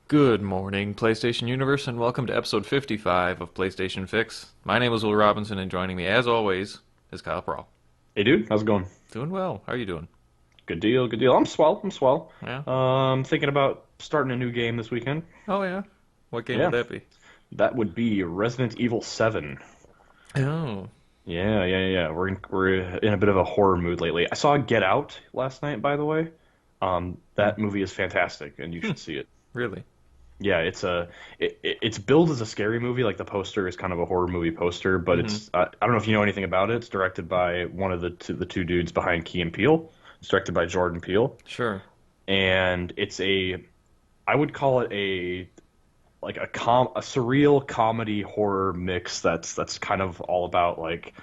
Good morning, PlayStation Universe, and welcome to episode 55 of PlayStation Fix. My name is Will Robinson, and joining me, as always, is Kyle Prawl. Hey dude, how's it going? Doing well. How are you doing? Good deal, good deal. I'm swell, I'm swell. Yeah? Thinking about starting a new game this weekend. Oh, yeah? What game would Yeah, that be? that would be Resident Evil 7. Oh. Yeah. We're in a bit of a horror mood lately. I saw Get Out last night, by the way. Hmm. That movie is fantastic, and you Hmm. should see it. Really? Yeah, it's billed as a scary movie. Like the poster is kind of a horror movie poster, but Mm-hmm. it's I don't know if you know anything about it. It's directed by one of the two dudes behind Key and Peele. It's directed by Jordan Peele, Sure. and I would call it a surreal comedy horror mix that's kind of all about like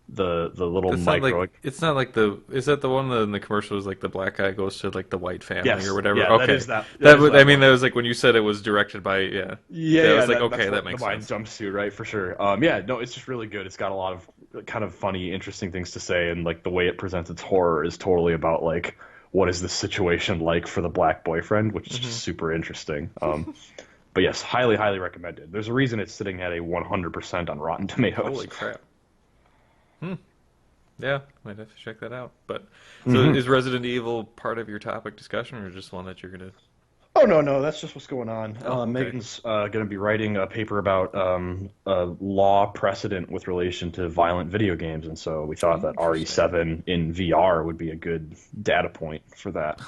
the little That's not like, micro. it's not like is that the one that in the commercial was like the black guy goes to like the white family or Yes, whatever? yeah, Okay. that is I that mean, one. that was like when you said it was directed by, yeah. That Yeah, was like, that's okay, that the makes mind sense. jumpsuit, right, for sure. Yeah, no, it's just really good. It's got a lot of kind of funny, interesting things to say, and like the way it presents its horror is totally about like what is this situation like for the black boyfriend, which is Mm-hmm. just super interesting. But yes, highly, highly recommended. There's a reason it's sitting at a 100% on Rotten Tomatoes. Holy crap. Hmm. Yeah, might have to check that out. But so hmm is Resident Evil part of your topic discussion, or just one that you're gonna? Oh no, that's just what's going on. Oh, okay. Megan's going to be writing a paper about law precedent with relation to violent video games, and so we thought that Interesting. RE7 in VR would be a good data point for that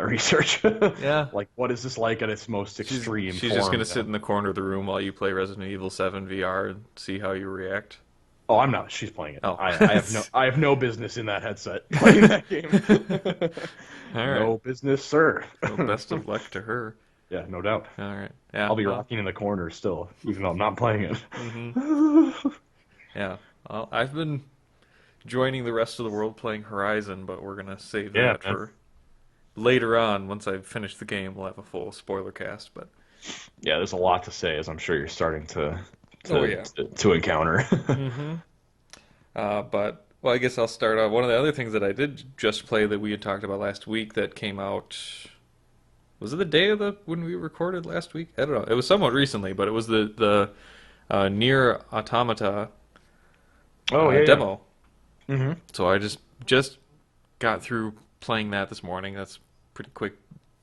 research. Yeah, Like, what is this like at its most she's extreme she's just form? gonna sit in the corner of the room while you play Resident Evil 7 VR and see how you react. Oh, I'm not. She's playing it. Oh, I have no business in that headset playing that game. all right. No business, sir. Well, best of luck to her. Yeah, no doubt. All right. Yeah. I'll be Well. rocking in the corner still, even though I'm not playing it. Hmm. Yeah. Well, I've been joining the rest of the world playing Horizon, but we're gonna save Yeah, that man. for later on. Once I've finished the game, we'll have a full spoiler cast. But Yeah, there's a lot to say, as I'm sure you're starting to oh to yeah. to encounter. Hmm. But well, I guess I'll start off. One of the other things that I did just play that we had talked about last week that came out, was it the day of the when we recorded last week? I don't know. It was somewhat recently, but it was the Nier Automata Oh yeah, yeah. demo. hmm So I just got through playing that this morning. That's pretty quick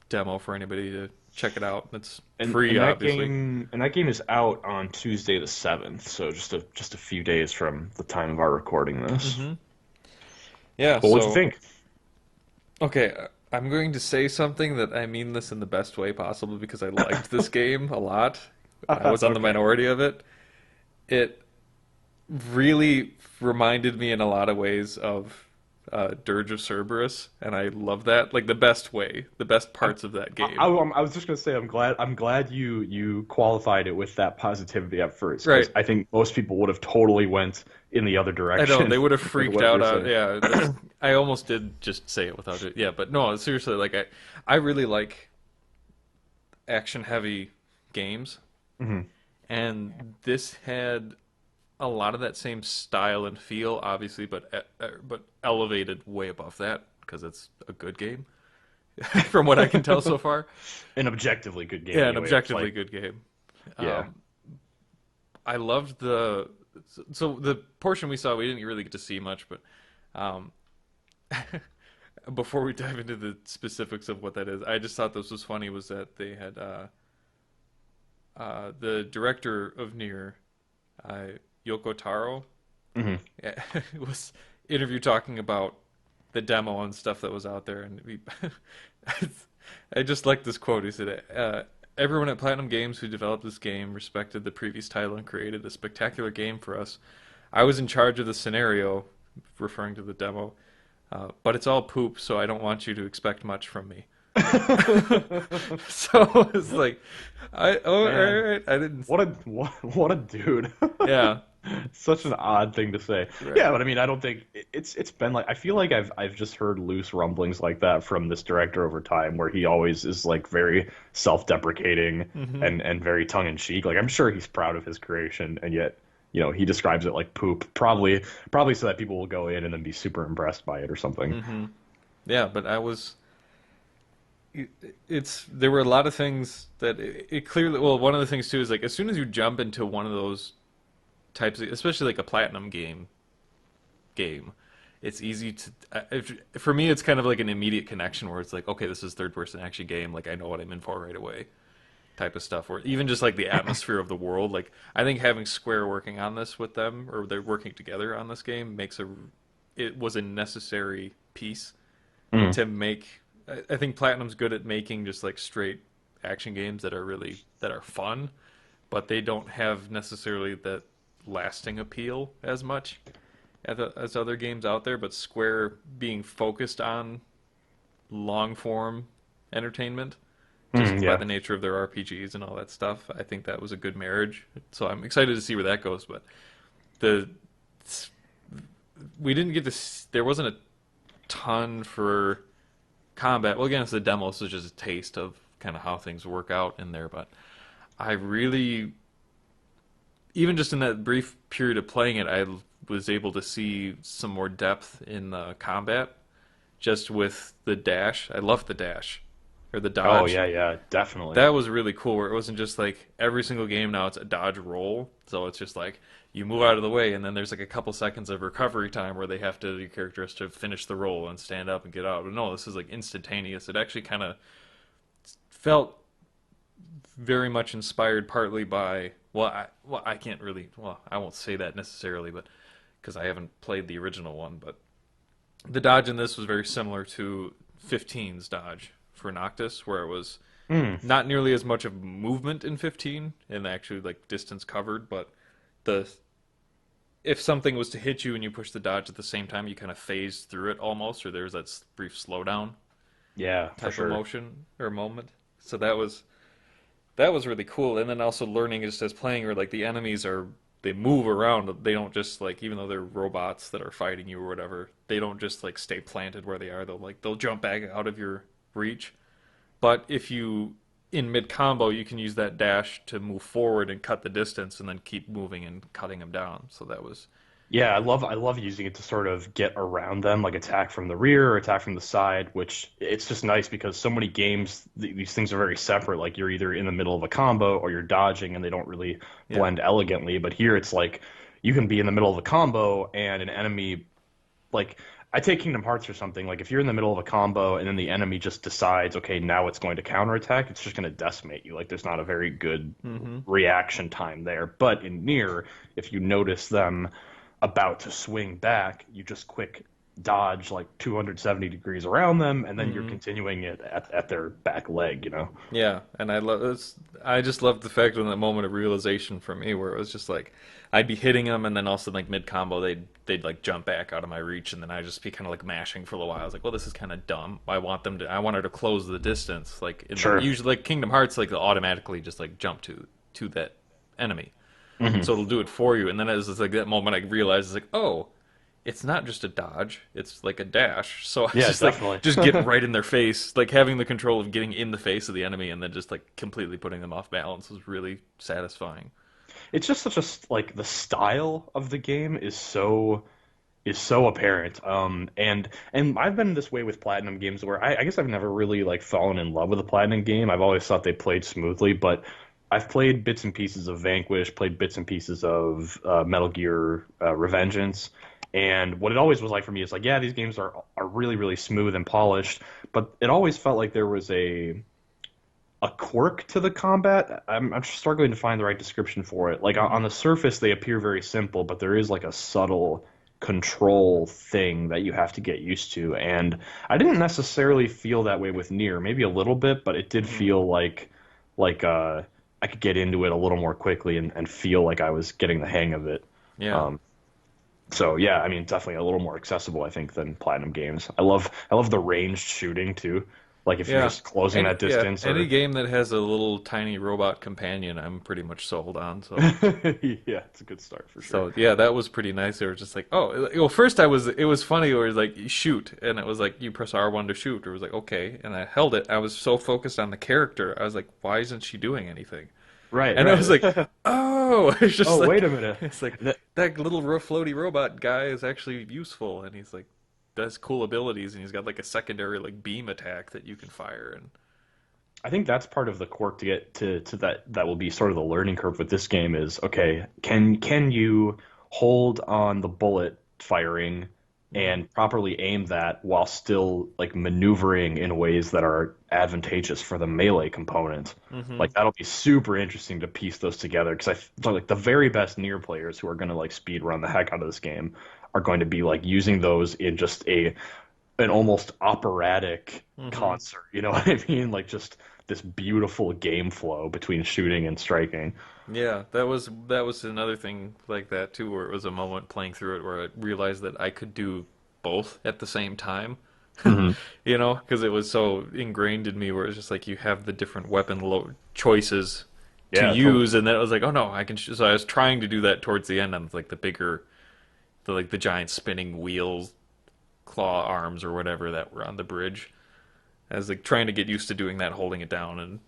demo for anybody to check it out. It's free, obviously. And that game is out on Tuesday the 7th, so just a few days from the time of our recording this. Hmm. Yeah. But what'd you So think? okay, I'm going to say something that I mean this in the best way possible because I liked this game a lot. I was on the Okay. minority of it. It really reminded me in a lot of ways of Dirge of Cerberus, and I love that. Like the best way, the best I'm, parts of that I, game. I, I was just gonna say I'm glad you qualified it with that positivity at first because Right. I think most people would have totally went in the other I know direction they would have with freaked what out. you're saying. Yeah, I almost did just say it without it. Yeah, but no, seriously, like I really like action-heavy games, hmm and this had a lot of that same style and feel, obviously, but elevated way above that because it's a good game, from what I can tell so far. An objectively good game Yeah, an anyway. It's objectively like good game. yeah. Um, I loved so the portion we saw, we didn't really get to see much, but um, before we dive into the specifics of what that is, I just thought this was funny. Was that they had the director of Nier, uh, Yoko Taro, hmm was interviewed talking about the demo and stuff that was out there, and I just like this quote. He said, "Everyone at Platinum Games who developed this game respected the previous title and created a spectacular game for us. I was in charge of the scenario," referring to the demo, "but it's all poop, so I don't want you to expect much from me." So it's like, all Man, right, I didn't, what a dude. yeah, Such an odd thing to say. right, Yeah, but I mean, I don't think it's been like I feel like I've just heard loose rumblings like that from this director over time, where he always is like very self-deprecating hmm, and very tongue-in-cheek. Like I'm sure he's proud of his creation, and yet he describes it like poop, probably so that people will go in and then be super impressed by it or something. hmm, yeah, but I was. it's there were a lot of things that it clearly. Well, one of the things too is like as soon as you jump into one of those types, especially like a platinum game, it's easy to. For me, it's kind of like an immediate connection where it's like, okay, this is third person action game. Like I know what I'm in for right away, type of stuff. Or even just like the atmosphere of the world. Like I think having Square working on this with them, or they're working together on this game, makes a. It was a necessary piece Mm. to make. I think Platinum's good at making just like straight action games that are really that are fun, but they don't have necessarily that lasting appeal as much as other games out there. But Square being focused on long form entertainment, Mm, just by yeah. the nature of their RPGs and all that stuff, I think that was a good marriage. So I'm excited to see where that goes. But the we didn't get to. There wasn't a ton for combat. Well, again, it's a demo, so it's just a taste of kind of how things work out in there. But I really, even just in that brief period of playing it, I was able to see some more depth in the combat just with the dash. I love the dash or the Oh dodge. yeah, yeah, definitely. That was really cool where it wasn't just like every single game now it's a dodge roll. So it's just like you move out of the way and then there's like a couple seconds of recovery time where they have to your character has to finish the roll and stand up and get out. But no, this is like instantaneous. It actually kind of felt very much inspired partly by I can't really I won't say that necessarily but because I haven't played the original one, but the dodge in this was very similar to 15's dodge for Noctis where it was Mm. not nearly as much of movement in 15 and actually like distance covered, but the if something was to hit you and you push the dodge at the same time, you kind of phase through it almost, or there's that brief slowdown Yeah, for type of sure. motion or moment. So that was really cool. And then also learning just as playing where like the enemies are they move around. They don't just like even though they're robots that are fighting you or whatever, they don't just like stay planted where they are. They'll jump back out of your reach. But if you in mid combo, you can use that dash to move forward and cut the distance, and then keep moving and cutting them down. So that was Yeah, I love using it to sort of get around them, like attack from the rear or attack from the side, which it's just nice because so many games these things are very separate. Like you're either in the middle of a combo or you're dodging, and they don't really yeah, blend elegantly. But here it's like you can be in the middle of a combo and an enemy like I take Kingdom Hearts or something. Like if you're in the middle of a combo and then the enemy just decides, okay, now it's going to counterattack, it's just going to decimate you. Like there's not a very good hmm reaction time there. But in Nier, if you notice them about to swing back, you just quick dodge like 270 degrees around them, and then you're hmm continuing it at their back leg, you know? yeah. And I love this. I just loved the fact in that moment of realization for me where it was just like I'd be hitting them, and then also like mid combo they'd like jump back out of my reach, and then I'd just be kind of like mashing for a little while. I was like, well, this is kind of dumb. I want her to close the distance. Like in the, Sure. usually like Kingdom Hearts, like they'll automatically just like jump to that enemy. Hmm. So it'll do it for you. And then as it's like that moment, I realized it's like, oh, it's not just a dodge; it's like a dash. So I Yeah, just like definitely. just get right in their face, like having the control of getting in the face of the enemy, and then just like completely putting them off balance was really satisfying. It's just such a like the style of the game is so apparent. And I've been this way with Platinum games where I guess I've never really like fallen in love with a Platinum game. I've always thought they played smoothly, but I've played bits and pieces of Vanquish, played bits and pieces of Metal Gear Revengeance, and what it always was like for me is like, yeah, these games are really really smooth and polished, but it always felt like there was a quirk to the combat. I'm struggling to find the right description for it. Like on hmm the surface, they appear very simple, but there is like a subtle control thing that you have to get used to. And I didn't necessarily feel that way with Nier, maybe a little bit, but it did hmm feel like I could get into it a little more quickly and feel like I was getting the hang of it. Yeah. Um, so yeah, I mean, definitely a little more accessible, I think, than Platinum games. I love the ranged shooting too. Like if you're Yeah. just closing that distance Any or game that has a little tiny robot companion, I'm pretty much sold on. So yeah, it's a good start for sure. so yeah, that was pretty nice. They were just like, oh, well, first it was funny. It was like you shoot, and it was like you press R1 to shoot. It was like okay, and I held it. I was so focused on the character. I was like, why isn't she doing anything? Right, And I was like, right. oh, Oh, wait a minute. it's like That, that little floaty robot guy is actually useful, and he's like does cool abilities, and he's got like a secondary like beam attack that you can fire, and I think that's part of the quirk to get to that will be sort of the learning curve with this game is okay, can you hold on the bullet firing Hmm. and properly aim that while still like maneuvering in ways that are advantageous for the melee component? Hmm. Like that'll be super interesting to piece those together because so like the very best Nier players who are going to like speed run the heck out of this game are going to be like using those in just a an almost operatic Hmm. concert. You know what I mean? Like just this beautiful game flow between shooting and striking. Yeah, that was another thing like that too, where it was a moment playing through it where I realized that I could do both at the same time. Hmm. You know, because it was so ingrained in me, where it's just like you have the different choices to Yeah, totally. use, and then it was like, oh no, I can. So I was trying to do that towards the end on like the giant spinning wheels, claw arms or whatever that were on the bridge. I was like trying to get used to doing that, holding it down and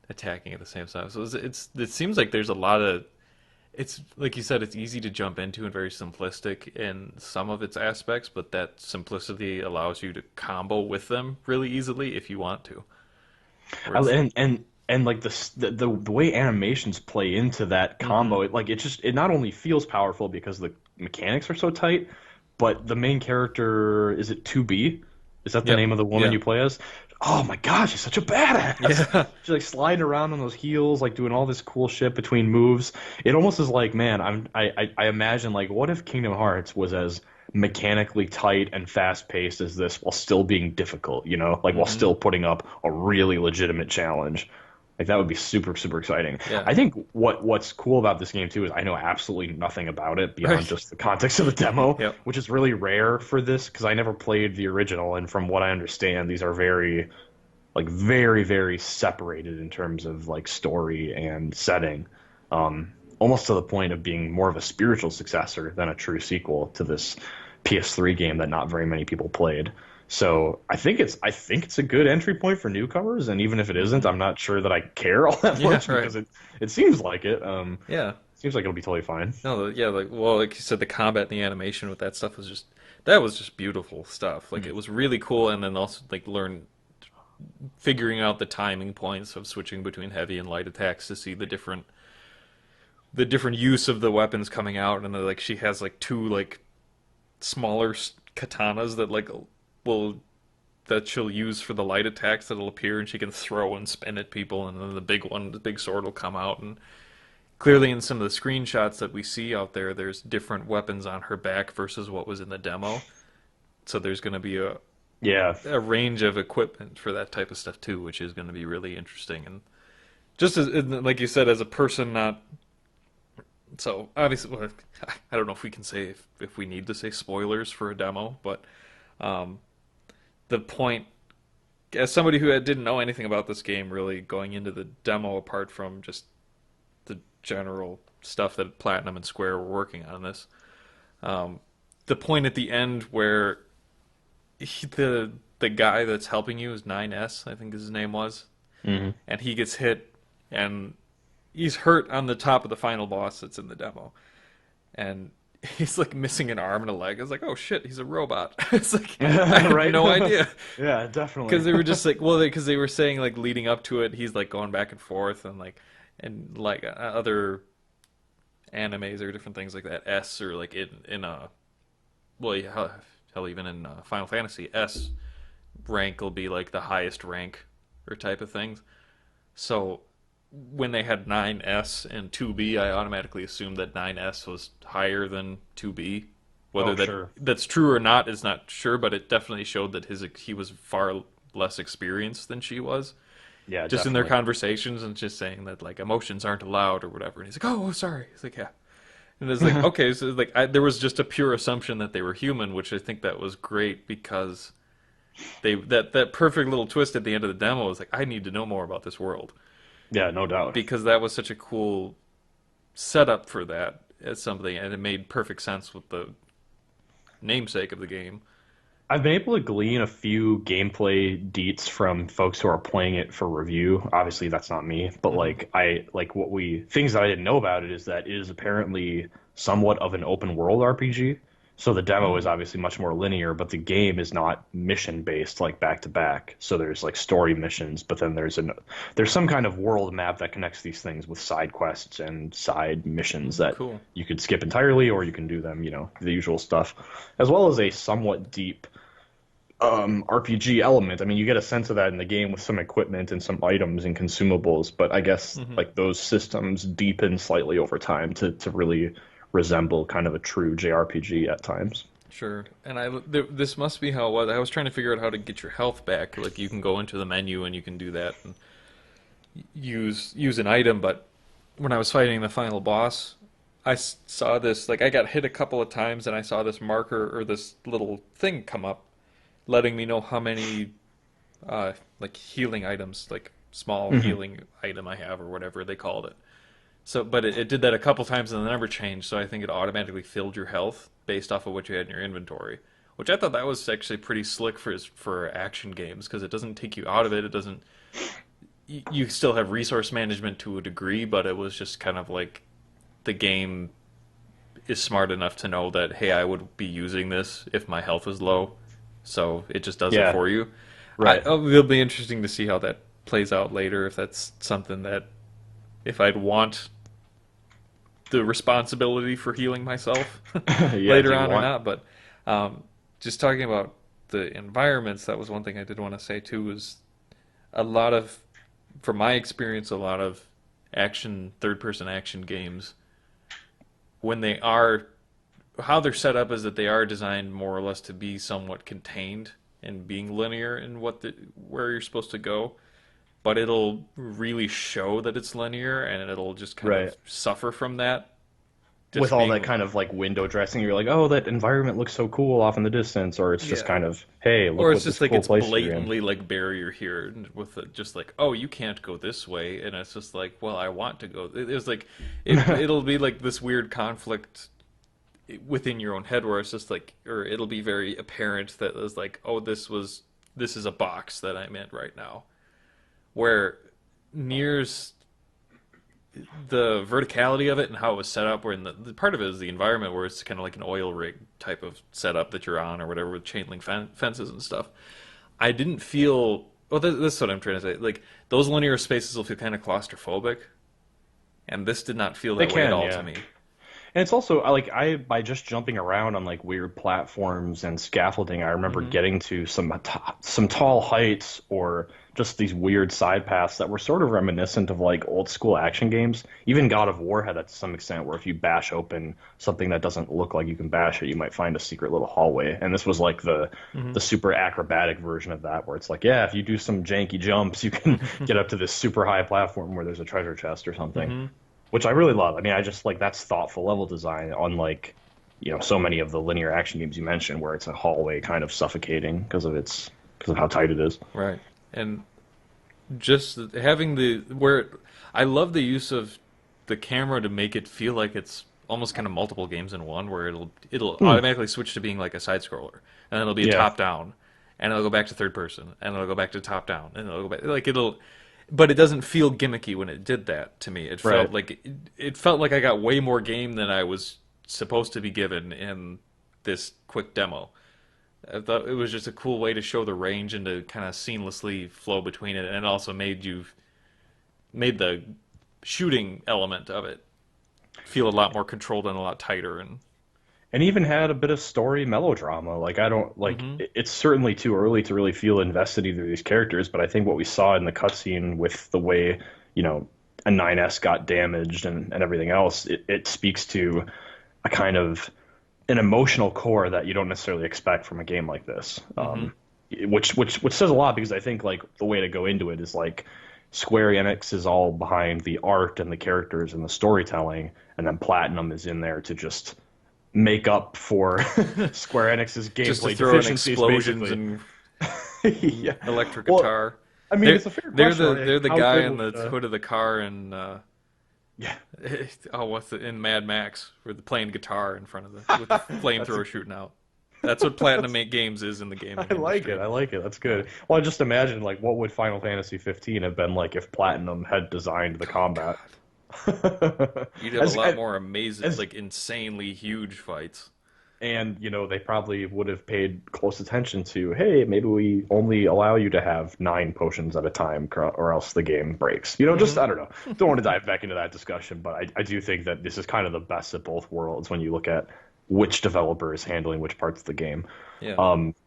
attacking at the same time. So it seems like there's a lot of it's like you said, it's easy to jump into and very simplistic in some of its aspects, but that simplicity allows you to combo with them really easily if you want to. Where it's And like the way animations play into that mm-hmm. combo, it just it not only feels powerful because the mechanics are so tight, but the main character is it 2B? Is that the Yep. name of the woman Yeah. you play as? Oh my gosh, she's such a badass. Yeah. She's like sliding around on those heels, like doing all this cool shit between moves. It almost is like, man, I imagine like what if Kingdom Hearts was as mechanically tight and fast paced as this while still being difficult, you know, like while Mm-hmm. still putting up a really legitimate challenge. Like that would be super, super exciting. Yeah. I think what's cool about this game too is I know absolutely nothing about it beyond Right. just the context of the demo, Yep. which is really rare for this because I never played the original, and from what I understand, these are very, very separated in terms of like story and setting. Almost to the point of being more of a spiritual successor than a true sequel to this PS3 game that not very many people played. So I think it's a good entry point for newcomers, and even if it isn't, Mm-hmm. I'm not sure that I care all that Yeah. much Right. because it seems like it. Yeah. Seems like it'll be totally fine. No. Yeah. Like well, like you said, the combat and the animation with that stuff was just that was just beautiful stuff. Like Mm. it was really cool, and then also like learn figuring out the timing points of switching between heavy and light attacks to see the different use of the weapons coming out, and like she has like two like smaller katanas that like will that she'll use for the light attacks that'll appear, and she can throw and spin at people, and then the big one, the big sword will come out. And clearly, in some of the screenshots that we see out there, there's different weapons on her back versus what was in the demo. So there's going to be Yeah, a range of equipment for that type of stuff too, which is going to be really interesting. And just as like you said, as a person not so obviously, well, I don't know if we can say if we need to say spoilers for a demo, but um, the point, as somebody who didn't know anything about this game really going into the demo, apart from just the general stuff that Platinum and Square were working on this, um, the point at the end where the guy that's helping you is 9S, I think his name was, hmm and he gets hit and he's hurt on the top of the final boss that's in the demo, and he's like missing an arm and a leg. It's like, oh shit, he's a robot. It's like I had right. no idea Yeah, because definitely. they were just like, well, because they were saying like leading up to it, he's like going back and forth and other animes or different things like that. S or like in a well, yeah, hell, even in Final Fantasy, S rank will be like the highest rank or type of things. So when they had 9S and 2B, I automatically assumed that 9S was higher than 2B. Whether Oh, sure. that's true or not is not sure, but it definitely showed that he was far less experienced than she was. Yeah, Just in their definitely. conversations and just saying that like emotions aren't allowed or whatever. And he's like, "Oh, sorry." He's like, "Yeah." And it's like, okay, so like there was just a pure assumption that they were human, which I think that was great because that perfect little twist at the end of the demo was like, I need to know more about this world Yeah, no doubt. because that was such a cool setup for that as something, and it made perfect sense with the namesake of the game. I've been able to glean a few gameplay deets from folks who are playing it for review. Obviously, that's not me, but Hmm. like I like what we things that I didn't know about it is that it is apparently somewhat of an open world RPG. So the demo is Hmm. obviously much more linear, but the game is not mission based like back to back. So there's like story missions, but then there's some kind of world map that connects these things with side quests and side missions that Cool. you could skip entirely or you can do them, the usual stuff, as well as a somewhat deep RPG element. I mean, you get a sense of that in the game with some equipment and some items and consumables, but I guess Hmm. like those systems deepen slightly over time to really resemble kind of a true JRPG at times. Sure. And this must be how it was. I was trying to figure out how to get your health back. Like you can go into the menu and you can do that and use an item, but when I was fighting the final boss, saw this, like I got hit a couple of times and I saw this marker or this little thing come up letting me know how many like healing items, like small Hmm. healing item I have or whatever they called it. So, but it did that a couple times and the number changed, so I think it automatically filled your health based off of what you had in your inventory, which I thought that was actually pretty slick for action games because it doesn't take you out of it. It doesn't. You still have resource management to a degree, but it was just kind of like the game is smart enough to know that hey, I would be using this if my health is low, so it just does it Yeah, for you. right. It'll be interesting to see how that plays out later. If that's something that if I'd want the responsibility for healing myself Yeah, do later you on or want? not. But just talking about the environments, that was one thing I did want to say too. Was a lot of, from my experience, a lot of third-person action games, when they are, how they're set up is that they are designed more or less to be somewhat contained and being linear in where you're supposed to go, but it'll really show that it's linear and it'll just kind Right. of suffer from that With just all that being. kind of like window dressing, you're like, oh, that environment looks so cool off in the distance, or it's just Yeah. kind of, hey, Or look it's what this just like cool it's place you're in. blatantly like barrier here with just like, oh, you can't go this way, and it's just like, well, I want to go. It's like it'll be like this weird conflict within your own head where it's just like, or it'll be very apparent that it's like, oh, this is a box that I'm in right now. Where Nier's the verticality of it and how it was set up, where in the part of it is the environment where it's kind of like an oil rig type of setup that you're on or whatever with chain link fences and stuff. I didn't feel. Well, this is what I'm trying to say. Like those linear spaces will feel kind of claustrophobic, and this did not feel They that way at can, all to yeah. me. And it's also like I by just jumping around on like weird platforms and scaffolding, I remember Hmm. getting to some tall heights or just these weird side paths that were sort of reminiscent of like old school action games. Even God of War had that to some extent, where if you bash open something that doesn't look like you can bash it, you might find a secret little hallway. And this was like the super acrobatic version of that, where it's like, yeah, if you do some janky jumps, you can Hmm. get up to this super high platform where there's a treasure chest or something, Hmm. which I really love. I mean, I just like that's thoughtful level design, unlike so many of the linear action games you mentioned, where it's a hallway kind of suffocating because of how tight it is. Right. And just having the where I love the use of the camera to make it feel like it's almost kind of multiple games in one, where it'll Hmm. automatically switch to being like a side scroller, and then it'll be a Yeah, top down, and it'll go back to third person, and it'll go back to top down, and it'll go back like it'll. But it doesn't feel gimmicky when it did that to me. right. It felt like I got way more game than I was supposed to be given in this quick demo. I thought it was just a cool way to show the range and to kind of seamlessly flow between it, and it also made the shooting element of it feel a lot more controlled and a lot tighter. And And even had a bit of story melodrama. Like I don't like hmm. it's certainly too early to really feel invested either of these characters, but I think what we saw in the cutscene with the way, a 9S got damaged and everything else, it speaks to a kind of an emotional core that you don't necessarily expect from a game like this. Hmm. Which says a lot because I think like the way to go into it is like Square Enix is all behind the art and the characters and the storytelling, and then Platinum is in there to just make up for Square Enix's Just to gameplay throw in deficiencies, explosions basically. and Yeah. electric Well, guitar. I mean, They're it's a fair they're question, the right? they're Like, the how guy good in would the hood of the car and yeah. oh, what's it in Mad Max where they're playing guitar in front of the with the That's flamethrower shooting out. That's what Platinum that's Games is in the I gaming like it. industry. I like it. That's Yeah. good. Well, I just imagine like what would Final Fantasy 15 have been like if Platinum had designed the Oh combat. God. You'd have a as lot more amazing, as like insanely huge fights. And, they probably would have paid close attention to, hey, maybe we only allow you to have 9 potions at a time, or else the game breaks. Just, Hmm. I don't know. Don't want to dive back into that discussion, but I do think that this is kind of the best of both worlds when you look at which developer is handling which parts of the game. Yeah.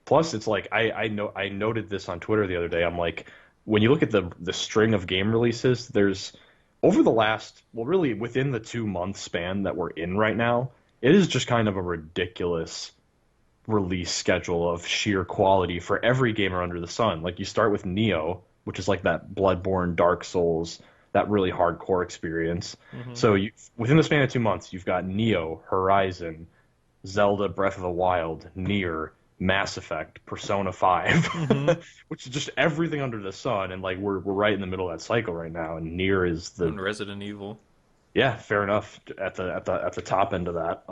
Plus, it's like I noted this on Twitter the other day. I'm like, when you look at the string of game releases, there's over the last, well, really within the 2 month span that we're in right now, it is just kind of a ridiculous release schedule of sheer quality for every gamer under the sun. Like you start with Neo, which is like that Bloodborne, Dark Souls, that really hardcore experience. Hmm. So within the span of 2 months, you've got Neo, Horizon, Zelda Breath of the Wild, Nier, Mass Effect, Persona 5, Hmm. which is just everything under the sun. And like we're right in the middle of that cycle right now. And Nier is the And Resident Evil. yeah, fair enough at the top end of that.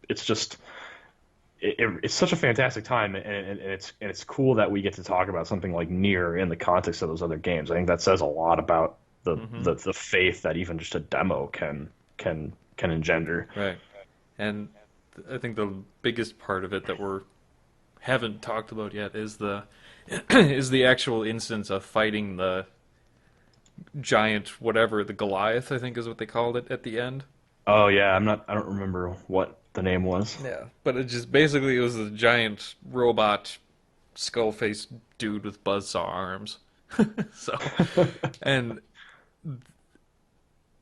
It's just it's such a fantastic time, and it's cool that we get to talk about something like Nier in the context of those other games. I think that says a lot about the Hmm. the, the faith that even just a demo can engender. Right. And I think the biggest part of it that we haven't talked about yet is the is the actual instance of fighting the giant whatever, the Goliath, I think is what they called it at the end. Oh yeah, I don't remember what the name was. Yeah. But it just basically it was a giant robot skull faced dude with buzzsaw arms. So and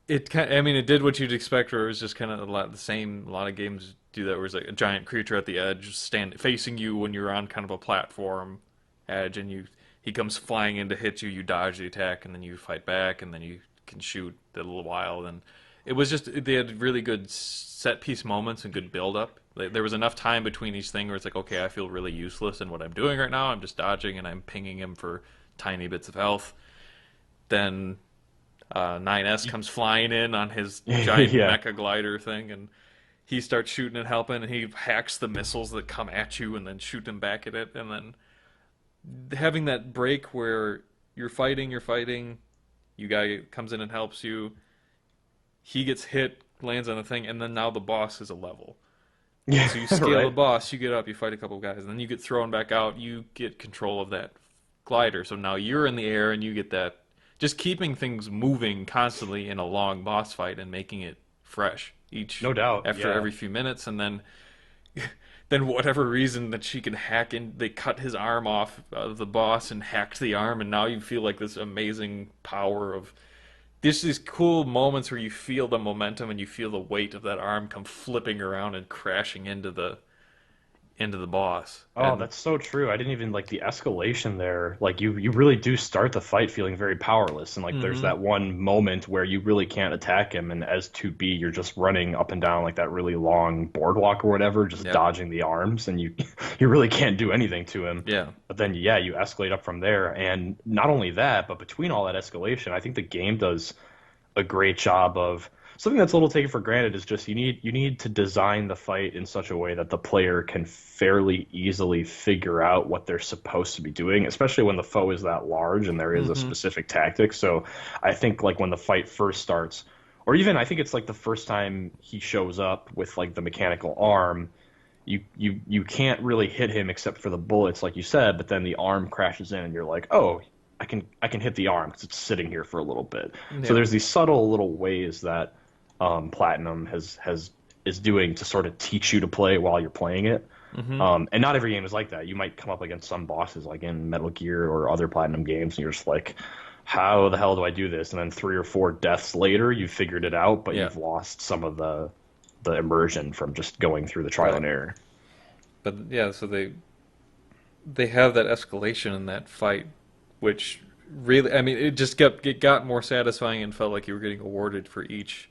it kind I mean it did what you'd expect where it was just kind of a lot the same a lot of games do that where it's like a giant creature at the edge stand facing you when you're on kind of a platform edge and you he comes flying in to hit you, you dodge the attack and then you fight back and then you can shoot a little while and it was just they had really good set piece moments and good build up. Like, there was enough time between each thing where it's like okay, I feel really useless in what I'm doing right now. I'm just dodging and I'm pinging him for tiny bits of health. Then 9S comes flying in on his giant Yeah. mecha glider thing, and he starts shooting and helping, and he hacks the missiles that come at you and then shoot them back at it. And then having that break where you're fighting, you guy comes in and helps you, he gets hit, lands on the thing, and then now the boss is a level. And Yeah, so you scale the right. boss, you get up, you fight a couple guys, and then you get thrown back out, you get control of that glider. So now you're in the air and you get that just keeping things moving constantly in a long boss fight and making it fresh each No doubt. after Yeah. every few minutes and then whatever reason that she can hack in they cut his arm off of the boss and hacked the arm and now you feel like this amazing power of this these cool moments where you feel the momentum and you feel the weight of that arm come flipping around and crashing into the boss Oh, and that's so true. I didn't even like the escalation there. Like you really do start the fight feeling very powerless, and like there's mhm that one moment where you really can't attack him, and as 2B, you're just running up and down like that really long boardwalk or whatever, just yep dodging the arms, and you you really can't do anything to him. yeah But then yeah, you escalate up from there, and not only that, but between all that escalation, I think the game does a great job of something that's a little taken for granted is just you need to design the fight in such a way that the player can fairly easily figure out what they're supposed to be doing, especially when the foe is that large and there is a mhm specific tactic. So I think like when the fight first starts, or even I think it's like the first time he shows up with like the mechanical arm, you can't really hit him except for the bullets, like you said, but then the arm crashes in and you're like, oh, I can hit the arm because it's sitting here for a little bit. So yeah there's these subtle little ways that Platinum has is doing to sort of teach you to play while you're playing it. mhm And not every game is like that. You might come up against some bosses like in Metal Gear or other Platinum games, and you're just like, how the hell do I do this? And then 3 or 4 deaths later, you've figured it out, but yeah you've lost some of the immersion from just going through the trial right and error. but yeah so they have that escalation in that fight, which really, I mean, it got more satisfying and felt like you were getting awarded for each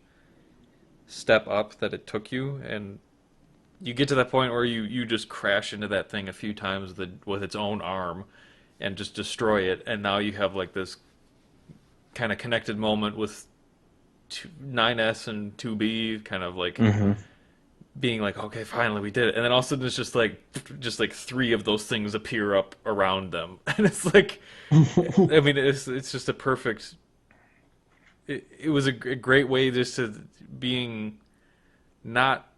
step up that it took you, and you get to that point where you just crash into that thing a few times with its own arm and just destroy it, and now you have like this kind of connected moment with 9S and 2B, kind of like Hmm. being like, okay, finally we did it, and then all of a sudden it's just like three of those things appear up around them, and it's like, I mean, it's just a perfect. It was a great way just to being not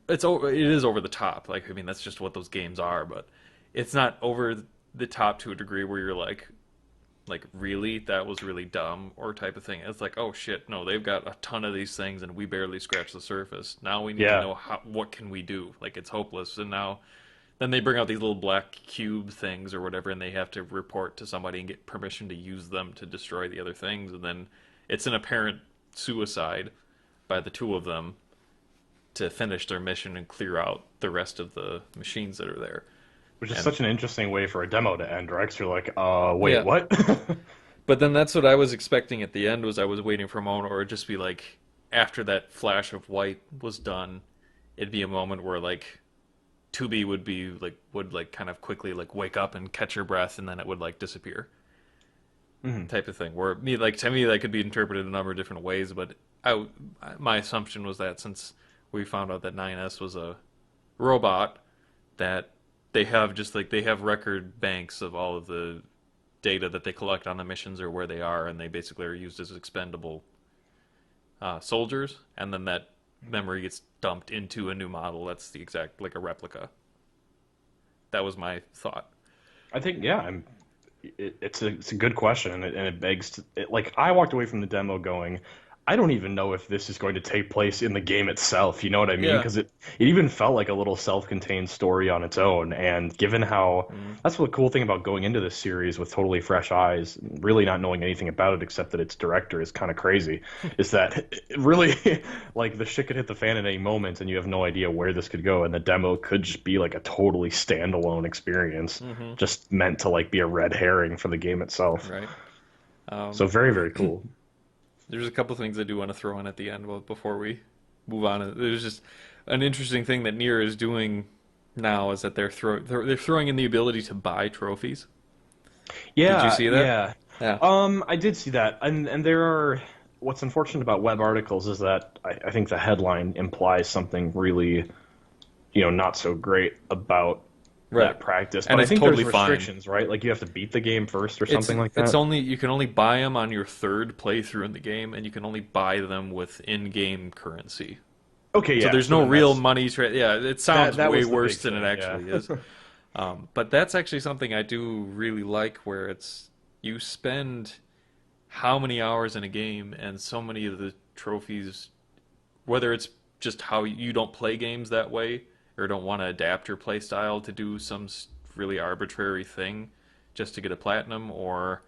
it is over the top. Like, I mean, that's just what those games are, but it's not over the top to a degree where you're like really that was really dumb or type of thing. It's like, oh shit, no, they've got a ton of these things and we barely scratched the surface. Now we need to Yeah. know what can we do. Like, it's hopeless. And now then they bring out these little black cube things or whatever, and they have to report to somebody and get permission to use them to destroy the other things, and then it's an apparent suicide by the two of them to finish their mission and clear out the rest of the machines that are there. Which is And such an interesting way for a demo to end, right? 'Cause you're like, wait, yeah, what? but then that's what I was expecting at the end was I was waiting for a moment or it'd just be like after that flash of white was done, it'd be a moment where like 2B would like kind of quickly like wake up and catch her breath and then it would like disappear Mhm. type of thing. Where me like to me that could be interpreted a number of different ways, but I my assumption was that since we found out that 9S was a robot that they have just like they have record banks of all of the data that they collect on the missions or where they are, and they basically are used as expendable soldiers, and then that memory gets dumped into a new model that's the exact like a replica. That was my thought. I think, yeah, it's a good question, and it begs like I walked away from the demo going, I don't even know if this is going to take place in the game itself. You know what I mean? Yeah. Because it even felt like a little self-contained story on its own. And given how Mm. that's what the cool thing about going into this series with totally fresh eyes, really not knowing anything about it except that its director is kind of crazy, is that it really like the shit could hit the fan at any moment, and you have no idea where this could go. And the demo could just be like a totally standalone experience, Hmm. just meant to like be a red herring for the game itself. Right. So Um, very, very cool. there's a couple things I do want to throw in at the end before we move on. There's just an interesting thing that Nier is doing now is that they're throwing in the ability to buy trophies. Did you Yeah, see that? yeah. Yeah. I did see that, and there are. What's unfortunate about web articles is that I think the headline implies something really, not so great about Right. that practice. And But I it's think there's totally fine. restrictions, right? Like you have to beat the game first or It's something like it's that. only you can only buy them on your third playthrough in the game, and you can only buy them with in-game currency. Okay, So yeah. there's So no then real money. Yeah, it sounds that way was the big worse than it thing. Yeah. actually is. But that's actually something I do really like, where it's you spend how many hours in a game, and so many of the trophies, whether it's just how you don't play games that way, or don't want to adapt your play style to do some really arbitrary thing just to get a platinum, or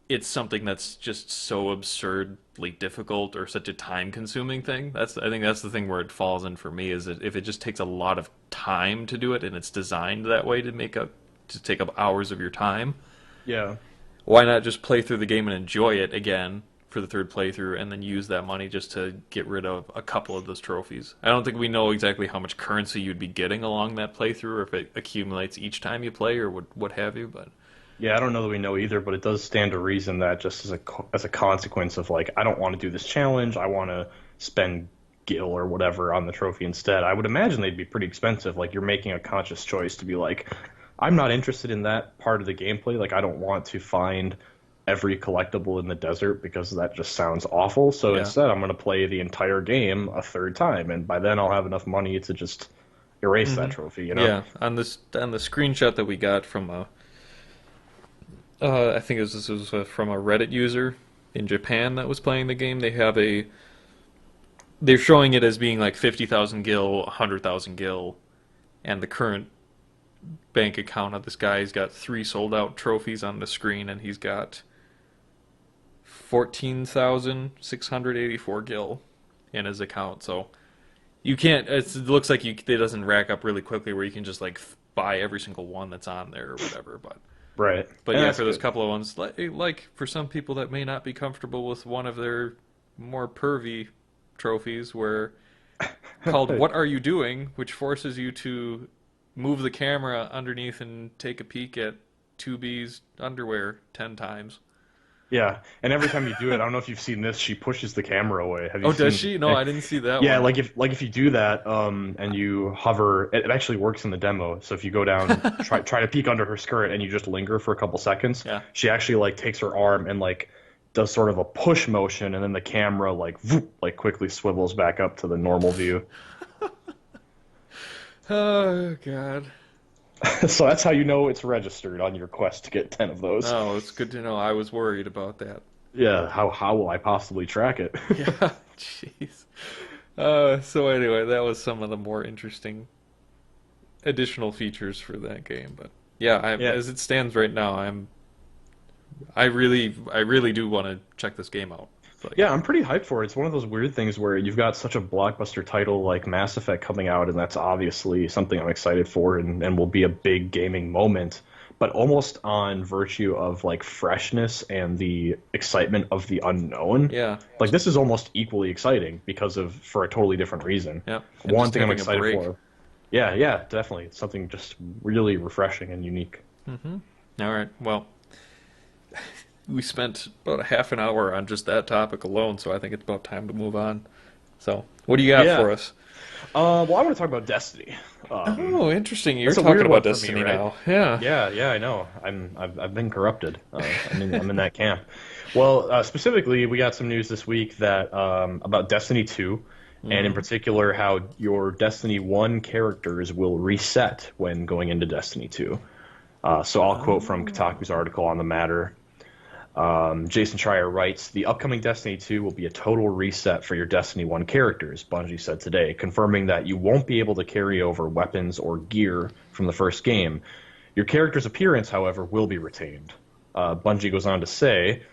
it's something that's just so absurdly difficult or such a time-consuming thing. I think that's the thing where it falls in for me is that if it just takes a lot of time to do it and it's designed that way to take up hours of your time, Yeah. why not just play through the game and enjoy it again for the third playthrough and then use that money just to get rid of a couple of those trophies? I don't think we know exactly how much currency you'd be getting along that playthrough or if it accumulates each time you play or what have you, but Yeah, I don't know that we know either, but it does stand to reason that just as a consequence of like, I don't want to do this challenge, I want to spend gil or whatever on the trophy instead. I would imagine they'd be pretty expensive. Like you're making a conscious choice to be like, I'm not interested in that part of the gameplay. Like I don't want to find every collectible in the desert because that just sounds awful. So yeah. instead, I'm going to play the entire game a third time, and by then I'll have enough money to just erase that Hmm. trophy. You know? Yeah, on the screenshot that we got from a I think this was from a Reddit user in Japan that was playing the game. They're showing it as being like 50,000 gil, 100,000 gil, and the current bank account of this guy, he's got 3 sold out trophies on the screen, and he's got 14,684 gil in his account. So you can't. It looks like it doesn't rack up really quickly where you can just like buy every single one that's on there or whatever. Right. But And yeah, that's for those good. couple of ones, like for some people that may not be comfortable with one of their more pervy trophies, where called "What Are You Doing," which forces you to move the camera underneath and take a peek at 2B's underwear 10 times. Yeah, and every time you do it, I don't know if you've seen this. She pushes the camera away. Have you Oh, does seen? she? No, I didn't see that Yeah, one. like if you do that, and you hover, it actually works in the demo. So if you go down, try to peek under her skirt, and you just linger for a couple seconds, Yeah. she actually like takes her arm and like does sort of a push motion, and then the camera like quickly swivels back up to the normal view. Oh God. So that's how you know it's registered on your quest to get 10 of those. Oh, it's good to know. I was worried about that. Yeah, how will I possibly track it? Yeah, jeez. So anyway, that was some of the more interesting additional features for that game. But yeah, Yeah. as it stands right now, I really do want to check this game out. Like, Yeah, I'm pretty hyped for it. It's one of those weird things where you've got such a blockbuster title like Mass Effect coming out, and that's obviously something I'm excited for and will be a big gaming moment, but almost on virtue of like freshness and the excitement of the unknown. yeah, Like this is almost equally exciting because of for a totally different reason. yeah, and One just thing I'm having a excited break. for. Yeah, yeah, definitely. It's something just really refreshing and unique. Mm-hmm. All right. Well, we spent about a half an hour on just that topic alone, so I think it's about time to move on. So, what do you got Yeah. for us? Well, I want to talk about Destiny. Oh, interesting. You're That's a talking weird about one for me, Destiny right? now. Yeah. Yeah, yeah, I know. I've been corrupted. I'm in that camp. Well, specifically, we got some news this week that about Destiny 2, and in Mm-hmm. particular, how your Destiny 1 characters will reset when going into Destiny 2. So I'll quote from Kotaku's Oh. article on the matter. Jason Schreier writes, "The upcoming Destiny 2 will be a total reset for your Destiny 1 characters," Bungie said today, confirming that you won't be able to carry over weapons or gear from the first game. Your character's appearance, however, will be retained. Bungie goes on to say,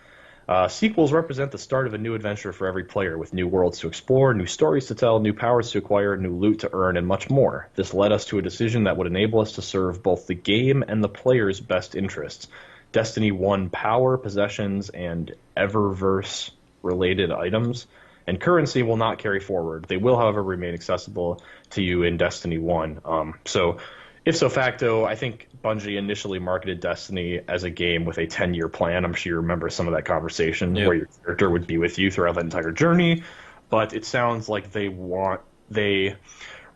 sequels represent the start of a new adventure for every player, with new worlds to explore, new stories to tell, new powers to acquire, new loot to earn, and much more. This led us to a decision that would enable us to serve both the game and the player's best interests. Destiny 1 power, possessions, and Eververse related items and currency will not carry forward. They will, however, remain accessible to you in Destiny 1. So ipso facto, I think Bungie initially marketed Destiny as a game with a 10-year plan. I'm sure you remember some of that conversation where Yep. your character would be with you throughout the entire journey. But it sounds like they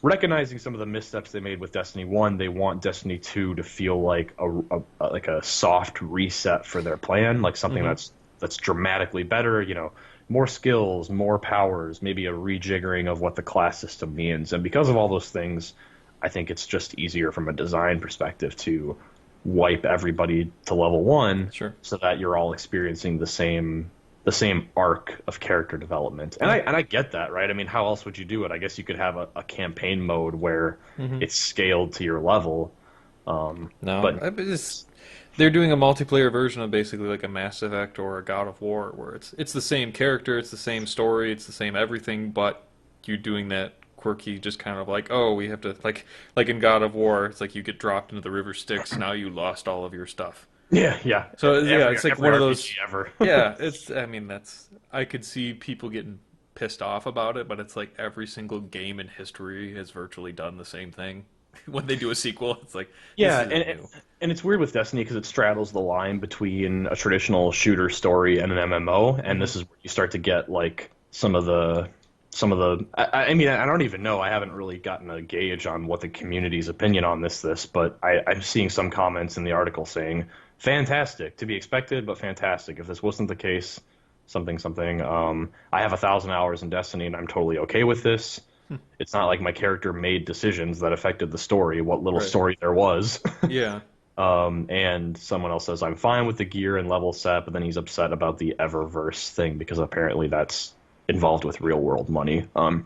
recognizing some of the missteps they made with Destiny 1, they want Destiny 2 to feel like a soft reset for their plan, like something Mm-hmm. that's dramatically better, more skills, more powers, maybe a rejiggering of what the class system means. And because of all those things, I think it's just easier from a design perspective to wipe everybody to level 1 Sure. so that you're all experiencing the same arc of character development. And Yeah. I get that, right? I mean, how else would you do it? I guess you could have a campaign mode where Mm-hmm. it's scaled to your level. No, But they're doing a multiplayer version of basically like a Mass Effect or a God of War, where it's the same character, it's the same story, it's the same everything, but you're doing that quirky, just kind of like, oh, we have to like in God of War, it's like you get dropped into the river Styx, now you lost all of your stuff. yeah, yeah, So yeah, every it's like every one of RPG those. ever. Yeah, it's. I mean, that's. I could see people getting pissed off about it, but it's like every single game in history has virtually done the same thing. When they do a sequel, it's like this Yeah, isn't and new. and it's weird with Destiny because it straddles the line between a traditional shooter story and an MMO, and Hmm. this is where you start to get like some of the. I mean, I don't even know. I haven't really gotten a gauge on what the community's opinion on this, but I'm seeing some comments in the article saying fantastic, to be expected, but fantastic. If this wasn't the case, something something. I have 1,000 hours in Destiny, and I'm totally okay with this. It's not like my character made decisions that affected the story, what little Right. story there was. Yeah. And someone else says, I'm fine with the gear and level set, but then he's upset about the Eververse thing because apparently that's involved with real world money. Mm.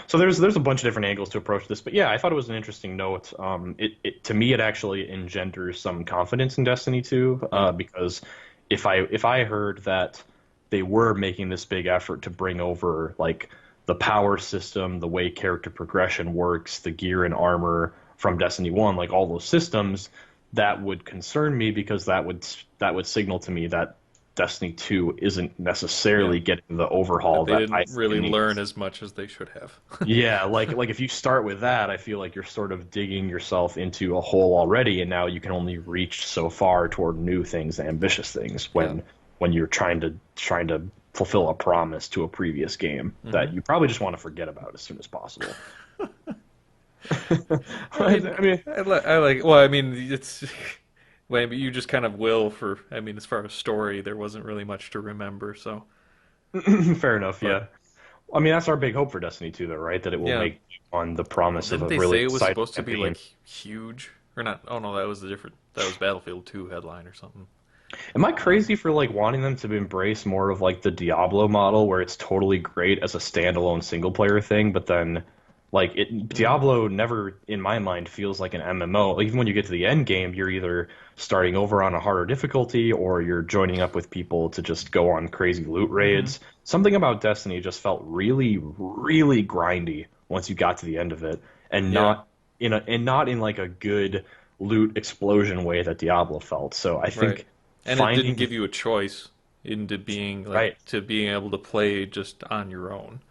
So there's a bunch of different angles to approach this, but yeah, I thought it was an interesting note. It to me it actually engenders some confidence in Destiny 2, Yeah. because if I heard that they were making this big effort to bring over like the power system, the way character progression works, the gear and armor from Destiny 1, like all those systems, that would concern me because that would signal to me that Destiny 2 isn't Yeah. necessarily getting the overhaul That they that I didn't think it really learn needs. as much as they should have. Yeah, like if you start with that, I feel like you're sort of digging yourself into a hole already, and now you can only reach so far toward new things, ambitious things, Yeah. when you're trying to fulfill a promise to a previous game Hmm. that you probably just want to forget about as soon as possible. I mean, I mean, I like. Well, I mean, it's. Well, but you just kind of will for. I mean, as far as story, there wasn't really much to remember. So, fair enough, but yeah. I mean, that's our big hope for Destiny 2, though, right? That it will Yeah. make on the Well, promise of didn't a they really say it was exciting supposed to be campaign. like huge or not? Oh no, that was the different. That was Battlefield 2 headline or something. Am I Um, crazy for like wanting them to embrace more of like the Diablo model where it's totally great as a standalone single player thing, but then like it mhm, Diablo never in my mind feels like an MMO. Even when you get to the end game, you're either starting over on a harder difficulty or you're joining up with people to just go on crazy loot mhm. raids. Something about Destiny just felt really, really grindy once you got to the end of it, and Yeah, not in like a good loot explosion way that Diablo felt. So I right. think And it didn't finding give you a choice into being like right. to being able to play just on your own.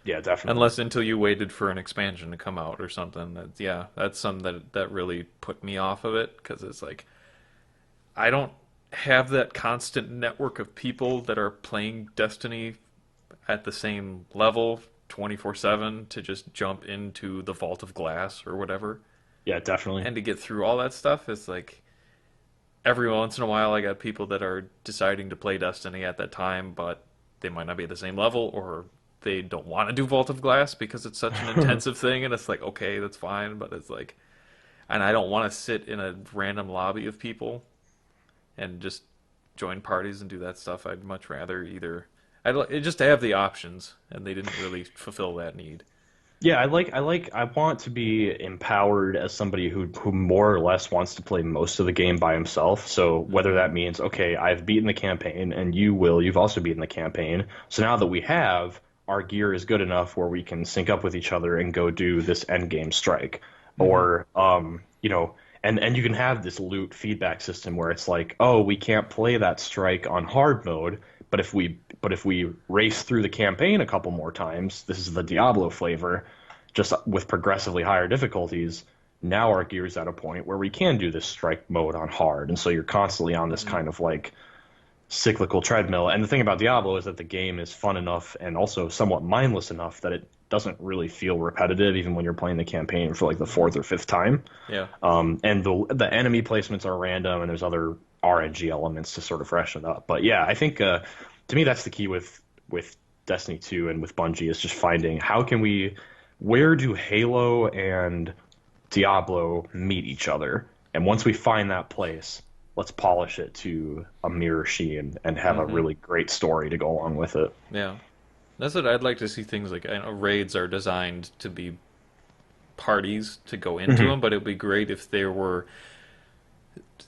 Yeah, definitely. Unless until you waited for an expansion to come out or something. That yeah, that's something that really put me off of it because it's like I don't have that constant network of people that are playing Destiny at the same level 24/7 to just jump into the Vault of Glass or whatever Yeah, definitely. and to get through all that stuff. It's like every once in a while I got people that are deciding to play Destiny at that time, but they might not be at the same level or they don't want to do Vault of Glass because it's such an intensive thing and it's like okay, that's fine, but it's like and I don't want to sit in a random lobby of people and just join parties and do that stuff. I'd much rather either just to have the options, and they didn't really fulfill that need. Yeah, I want to be empowered as somebody who more or less wants to play most of the game by himself. So whether Hmm. that means, okay, I've beaten the campaign and you've also beaten the campaign. So now that we have, our gear is good enough where we can sync up with each other and go do this end game strike. Hmm. Or and you can have this loot feedback system where it's like, oh, we can't play that strike on hard mode, but if we race through the campaign a couple more times, this is the Diablo flavor, just with progressively higher difficulties. Now our gear's at a point where we can do this strike mode on hard, and so you're constantly on this Hmm. kind of like cyclical treadmill. And the thing about Diablo is that the game is fun enough and also somewhat mindless enough that it doesn't really feel repetitive, even when you're playing the campaign for like the Hmm. fourth or fifth time. Yeah. And the enemy placements are random, and there's other RNG elements to sort of freshen it up. But yeah, I think to me that's the key with Destiny 2 and with Bungie is just finding where do Halo and Diablo meet each other, and once we find that place, let's polish it to a mirror sheen and have a Hmm. really great story to go along with it. Yeah. That's what I'd like to see. Things like I know raids are designed to be parties to go into Hmm. them, but it would be great if there were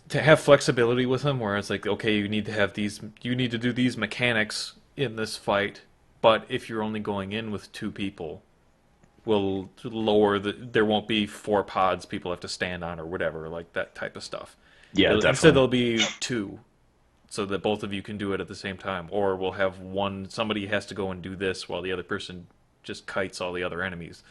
to have flexibility with them, where it's like, okay, you need to do these mechanics in this fight, but if you're only going in with two people, will lower there won't be four pods people have to stand on or whatever, like that type of stuff. Yeah, Instead, definitely. there'll be two, so that both of you can do it at the same time. Or we'll have somebody has to go and do this while the other person just kites all the other enemies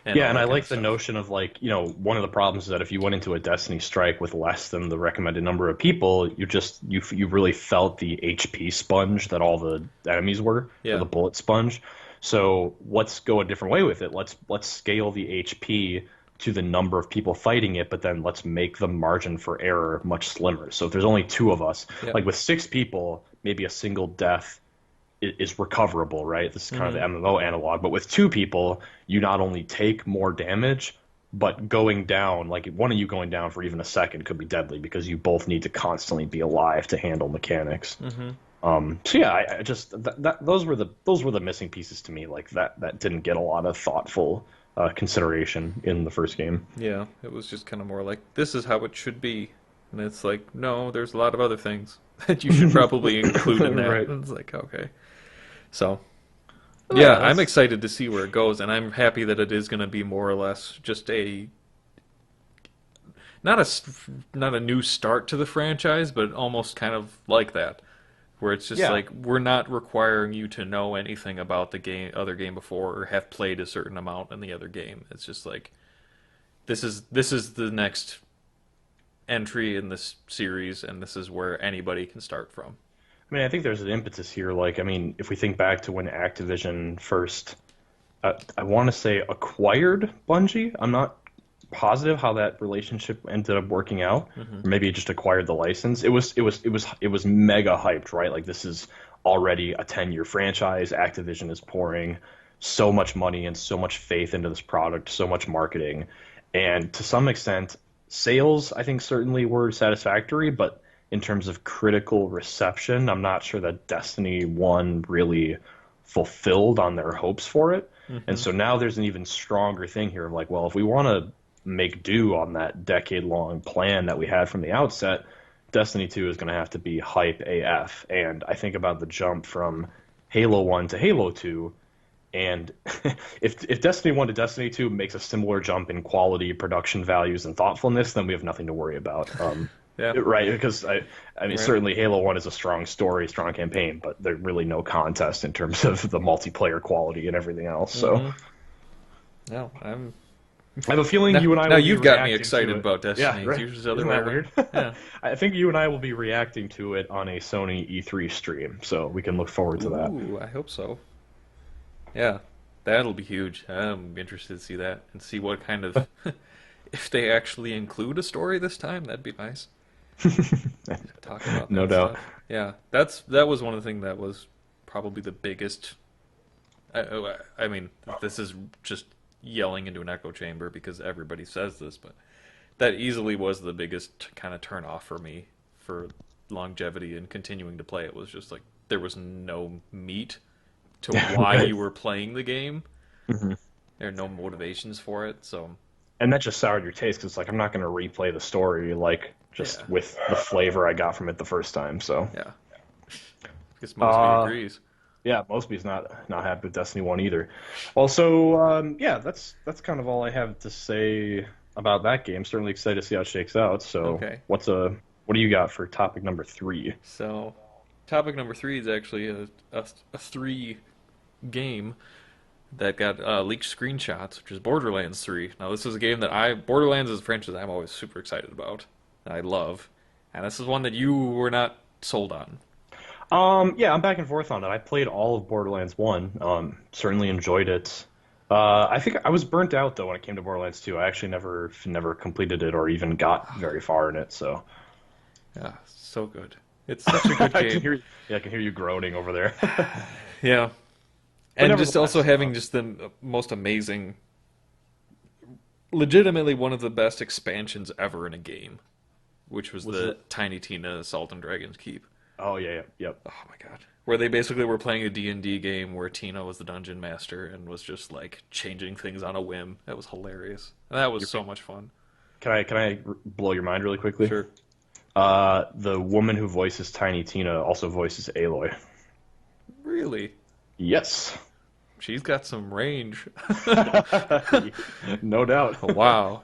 and Yeah, all and I that kind like of the stuff. notion of like, one of the problems is that if you went into a Destiny strike with less than the recommended number of people, you really felt the HP sponge that all the enemies were, or Yeah. the bullet sponge. So let's go a different way with it. Let's scale the HP to the number of people fighting it, but then let's make the margin for error much slimmer. So if there's only two of us, Yeah. like with six people, maybe a single death is recoverable, right? This is kind of the Hmm. MMO analog. But with two people, you not only take more damage, but going down, like one of you going down for even a second could be deadly because you both need to constantly be alive to handle mechanics. Hmm. So yeah, I just those were the missing pieces to me. Like that didn't get a lot of thoughtful consideration in the first game. Yeah. It was just kind of more like this is how it should be, and it's like no, there's a lot of other things that you should probably include in that. Right. And it's like okay, so Oh, yeah, yeah, I'm that's excited to see where it goes, and I'm happy that it is going to be more or less just a not not a new start to the franchise, but almost kind of like that, where it's just yeah. like we're not requiring you to know anything about the other game before, or have played a certain amount in the other game. It's just like this is the next entry in this series, and this is where anybody can start from. I mean, I think there's an impetus here. Like, I mean, if we think back to when Activision first, I want to say acquired Bungie. I'm not positive how that relationship ended up working out, Hmm. or maybe it just acquired the license. It was mega hyped, right? Like this is already a 10-year franchise. Activision is pouring so much money and so much faith into this product, so much marketing, and to some extent, sales I think certainly were satisfactory, but in terms of critical reception, I'm not sure that Destiny 1 really fulfilled on their hopes for it. And Hmm. so now there's an even stronger thing here of like, well, if we want to make do on that decade-long plan that we had from the outset, Destiny 2 is going to have to be hype AF. And I think about the jump from Halo 1 to Halo 2, and if Destiny 1 to Destiny 2 makes a similar jump in quality, production values, and thoughtfulness, then we have nothing to worry about. Yeah, Right, because I mean, right. certainly Halo 1 is a strong story, strong campaign, but there's really no contest in terms of the multiplayer quality and everything else. So Hmm. No, I'm I have a feeling now. you and I Now will be you've got me reacting excited to it. about Yeah, Destiny. It's right. usually the other Isn't way that around. weird? Yeah. I think you and I will be reacting to it on a Sony E3 stream, so we can look forward to that. Ooh, I hope so. Yeah, that'll be huge. I'm interested to see that and see what kind of if they actually include a story this time. That'd be nice. Talk about No that doubt. stuff. Yeah, that was one of the things that was probably the biggest. I mean, this is just yelling into an echo chamber because everybody says this, but that easily was the biggest kind of turn off for me for longevity and continuing to play it was just like there was no meat to why Right. you were playing the game. Mhm. There are no motivations for it, so And that just soured your taste because it's like I'm not going to replay the story like yeah, just with the flavor I got from it the first time. So, yeah. I guess Mosby uh, agrees. yeah, Mosby's not happy with Destiny 1 either. Also, yeah, that's kind of all I have to say about that game. Certainly excited to see how it shakes out. So, Okay, what do you got for topic number three? so topic number three is actually a three game that got leaked screenshots, which is Borderlands 3. Now, this is a game that Borderlands is a franchise I'm always super excited about, and I love. And this is one that you were not sold on. Yeah, I'm back and forth on it. I played all of Borderlands 1. Certainly enjoyed it. I think I was burnt out though when it came to Borderlands 2. I actually never completed it or even got very far in it. So Yeah, so good. It's such a good I can game. hear I can hear you groaning over there. Yeah. But And just also nevertheless, having just the most amazing, legitimately one of the best expansions ever in a game, which was was the it? Tiny Tina Assault and Dragon's Keep. Oh yeah, yeah, yep. Oh my god. Where they basically were playing a D&D game where Tina was the dungeon master and was just like changing things on a whim. That was hilarious. And that was You're, so much fun. blow your mind really quickly? Sure. The woman who voices Tiny Tina also voices Aloy. Really? Yes. She's got some range. No doubt. Wow.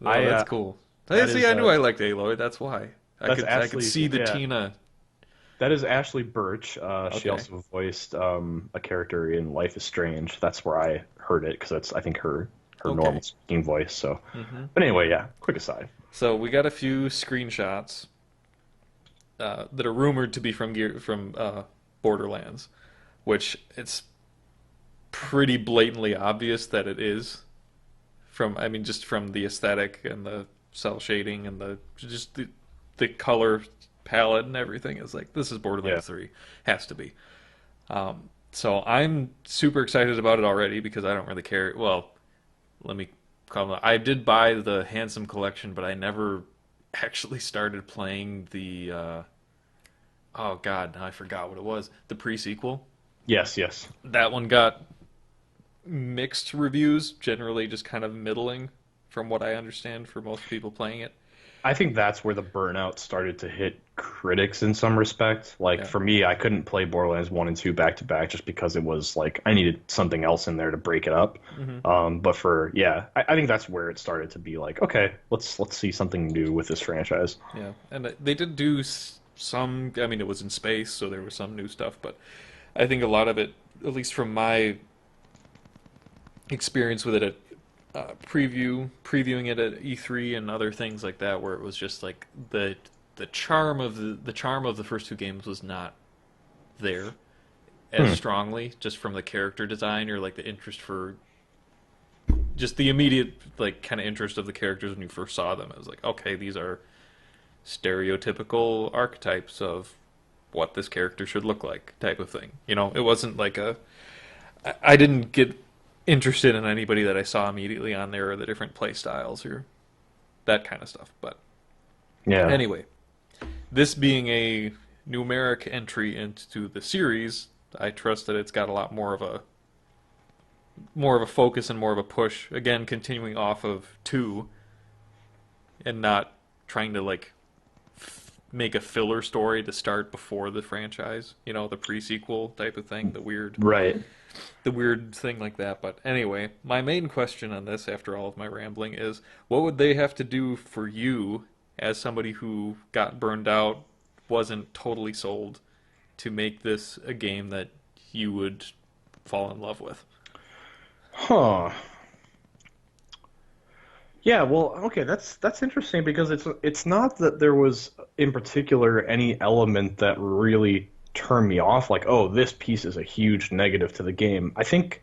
Oh, I that's cool. Hey, that see, is I knew I liked Aloy. That's why. that's I could Ashley. see the Yeah, Tina. that is Ashley Birch. She Okay. also voiced a character in Life is Strange. That's where I heard it because that's I think her normal Okay. speaking voice. So, Hmm. but anyway, yeah. Quick aside. So we got a few screenshots that are rumored to be from Borderlands, which it's pretty blatantly obvious that it is from. I mean, just from the aesthetic and the cell shading and the color palette and everything is like this is Yeah. Borderlands 3. Has to be. So I'm super excited about it already because I don't really care. Well, let me call it. I did buy the Handsome Collection, but I never actually started playing the. Oh God, now I forgot what it was. The pre-sequel. Yes. Yes. That one got mixed reviews, generally just kind of middling, from what I understand for most people playing it. I think that's where the burnout started to hit critics in some respect. Like Yeah. for me, I couldn't play Borderlands 1 and 2 back to back just because it was like I needed something else in there to break it up. Hmm. But for yeah, I think that's where it started to be like, okay, let's see something new with this franchise. Yeah, and they did do some. I mean, it was in space, so there was some new stuff, but I think a lot of it, at least from my experience with it at previewing it at E3 and other things like that, where it was just like the charm of the charm of the first two games was not there as Hmm. strongly, just from the character design or like the interest for just the immediate like kind of interest of the characters when you first saw them. It was like, okay, these are stereotypical archetypes of what this character should look like, type of thing. You know, it wasn't like I didn't get interested in anybody that I saw immediately on there or the different play styles or that kind of stuff. But Yeah. anyway, this being a numeric entry into the series, I trust that it's got a lot more of a focus and more of a push. Again, continuing off of two and not trying to like make a filler story to start before the franchise. You know, the pre-sequel type of thing, Right. the weird thing like that. But anyway, my main question on this, after all of my rambling, is what would they have to do for you, as somebody who got burned out, wasn't totally sold, to make this a game that you would fall in love with? Huh. Yeah, well, okay, that's interesting because it's not that there was in particular any element that really turned me off, like, oh, this piece is a huge negative to the game. I think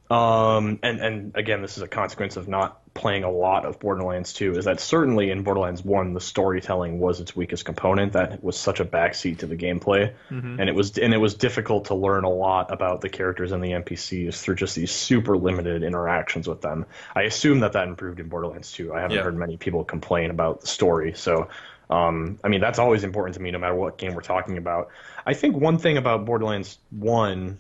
and again, this is a consequence of not playing a lot of Borderlands 2, is that certainly in Borderlands 1, the storytelling was its weakest component. That was such a backseat to the gameplay, Mm-hmm. and it was difficult to learn a lot about the characters and the NPCs through just these super limited interactions with them. I assume that that improved in Borderlands 2. I haven't Yeah. heard many people complain about the story, so I mean that's always important to me, no matter what game we're talking about. I think one thing about Borderlands 1,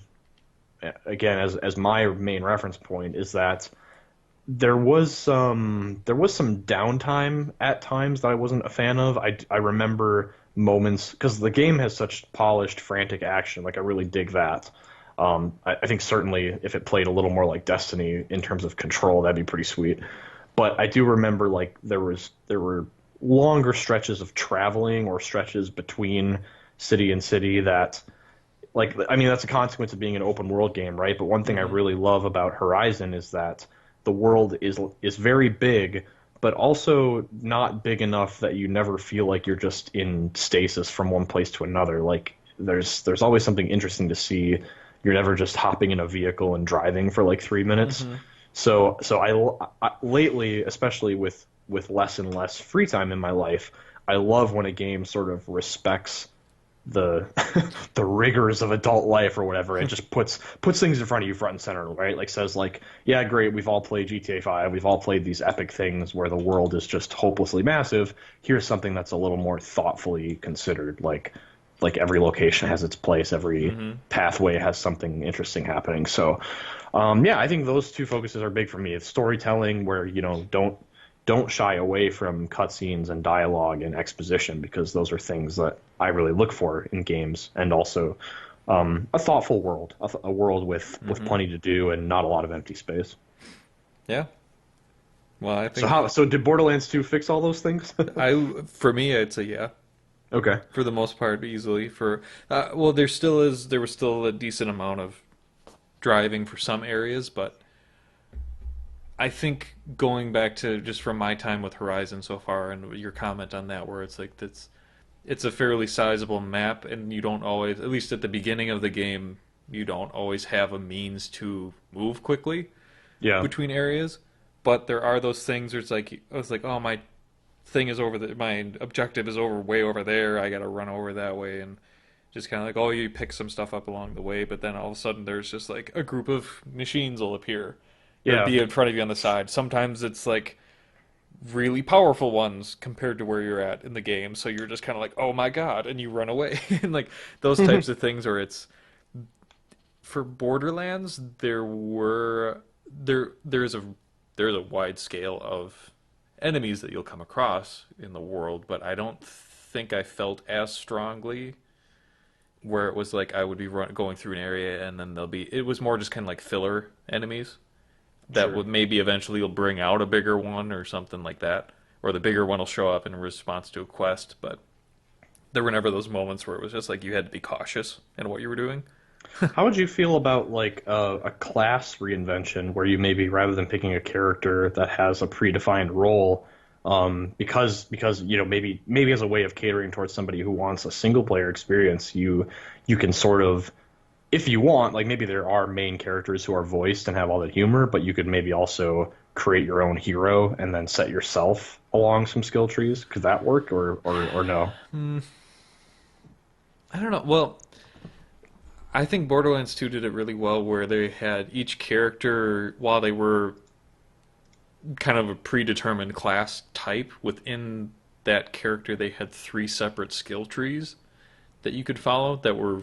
again as my main reference point, is that there was some downtime at times that I wasn't a fan of. I remember moments because the game has such polished, frantic action. Like I really dig that. I think certainly if it played a little more like Destiny in terms of control, that'd be pretty sweet. But I do remember like there were longer stretches of traveling or stretches between city and city that like I mean that's a consequence of being an open world game, right? But one thing I Mm-hmm. really love about Horizon is that the world is very big, but also not big enough that you never feel like you're just in stasis from one place to another. Like there's always something interesting to see. You're never just hopping in a vehicle and driving for like 3 minutes. Mm-hmm. So lately, especially with less and less free time in my life, I love when a game sort of respects the the rigors of adult life or whatever. It just puts things in front of you front and center, right? Like says like, yeah, great, we've all played GTA 5, we've all played these epic things where the world is just hopelessly massive. Here's something that's a little more thoughtfully considered, like every location has its place, every Mm-hmm. pathway has something interesting happening. So, yeah, I think those two focuses are big for me. It's storytelling where, don't shy away from cutscenes and dialogue and exposition because those are things that I really look for in games, and also a thoughtful world, a world with Mm-hmm. plenty to do and not a lot of empty space. Yeah. Well, I So think how so did Borderlands 2 fix all those things? for me, I'd say yeah. Okay. For the most part, easily. For well, there was still a decent amount of driving for some areas, but I think going back to just from my time with Horizon so far and your comment on that, where it's like it's a fairly sizable map, and you don't always, at least at the beginning of the game, you don't always have a means to move quickly Yeah. between areas. But there are those things where it's like I was like, oh, my thing is over my objective is over way over there. I got to run over that way, and just kind of like, oh, you pick some stuff up along the way, but then all of a sudden there's just like a group of machines will appear or Yeah. be in front of you on the side. Sometimes it's like really powerful ones compared to where you're at in the game, so you're just kind of like, oh my god, and you run away. And like those types of things where it's for Borderlands, there's a wide scale of enemies that you'll come across in the world, but I don't think I felt as strongly where it was like I would be going through an area and then there'll be, it was more just kind of like filler enemies that Sure. would maybe eventually will bring out a bigger one or something like that, or the bigger one will show up in response to a quest. But there were never those moments where it was just like you had to be cautious in what you were doing. How would you feel about like a class reinvention where you maybe rather than picking a character that has a predefined role, because maybe as a way of catering towards somebody who wants a single player experience, you can sort of, if you want, like maybe there are main characters who are voiced and have all that humor, but you could maybe also create your own hero and then set yourself along some skill trees. Could that work, or no? I don't know. Well, I think Borderlands 2 did it really well where they had each character, while they were kind of a predetermined class type, within that character they had three separate skill trees that you could follow that were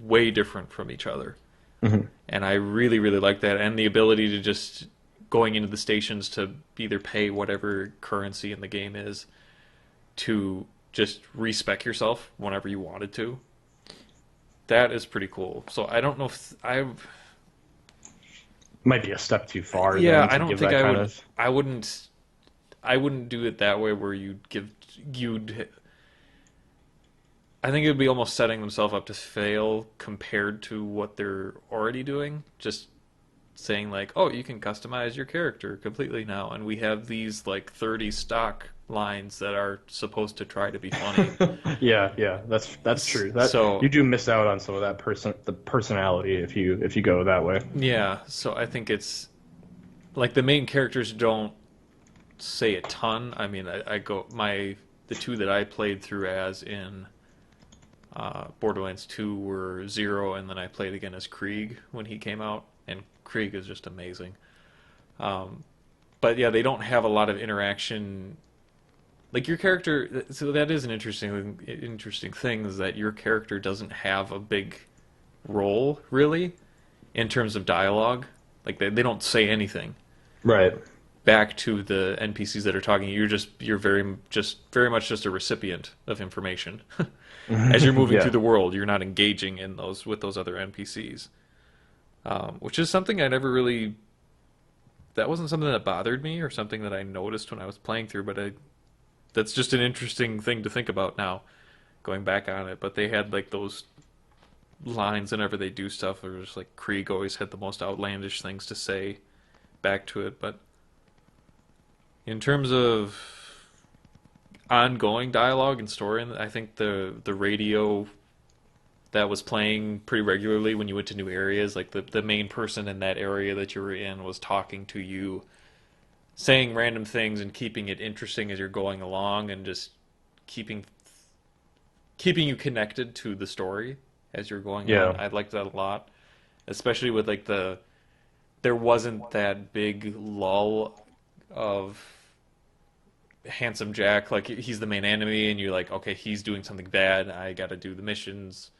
way different from each other. Hmm. And I really, really like that. And the ability to just going into the stations to either pay whatever currency in the game is to just respec yourself whenever you wanted to. That is pretty cool. So I don't know if I Might be a step too far yeah, then I to don't give think that I kind would of. I wouldn't I wouldn't do it that way where you'd I think it would be almost setting themselves up to fail compared to what they're already doing. Just saying like, "Oh, you can customize your character completely now and we have these like 30 stock lines that are supposed to try to be funny." Yeah, yeah, that's true. That So, you do miss out on some of that the personality if you go that way. yeah, so I think it's like the main characters don't say a ton. I mean, I go the two that I played through as in Borderlands 2 were Zero, and then I played again as Krieg when he came out, and Krieg is just amazing. Um, but yeah, they don't have a lot of interaction. Like your character, so that is an interesting thing is that your character doesn't have a big role really in terms of dialogue. Like they don't say anything Right. back to the NPCs that are talking. You're very much just a recipient of information. As you're moving through Yeah. the world, you're not engaging in those with those other NPCs, which is something I never really. That wasn't something that bothered me or something that I noticed when I was playing through, but that's just an interesting thing to think about now, going back on it. But they had like those lines whenever they do stuff. It was just like Krieg always had the most outlandish things to say back to it. But in terms of ongoing dialogue and story, I think the radio that was playing pretty regularly when you went to new areas, like the main person in that area that you were in was talking to you, saying random things and keeping it interesting as you're going along, and just keeping keeping you connected to the story as you're going on. Yeah. I liked that a lot, especially with like there wasn't that big lull of handsome Jack, like he's the main enemy, and you're like, okay, he's doing something bad. I got to do the missions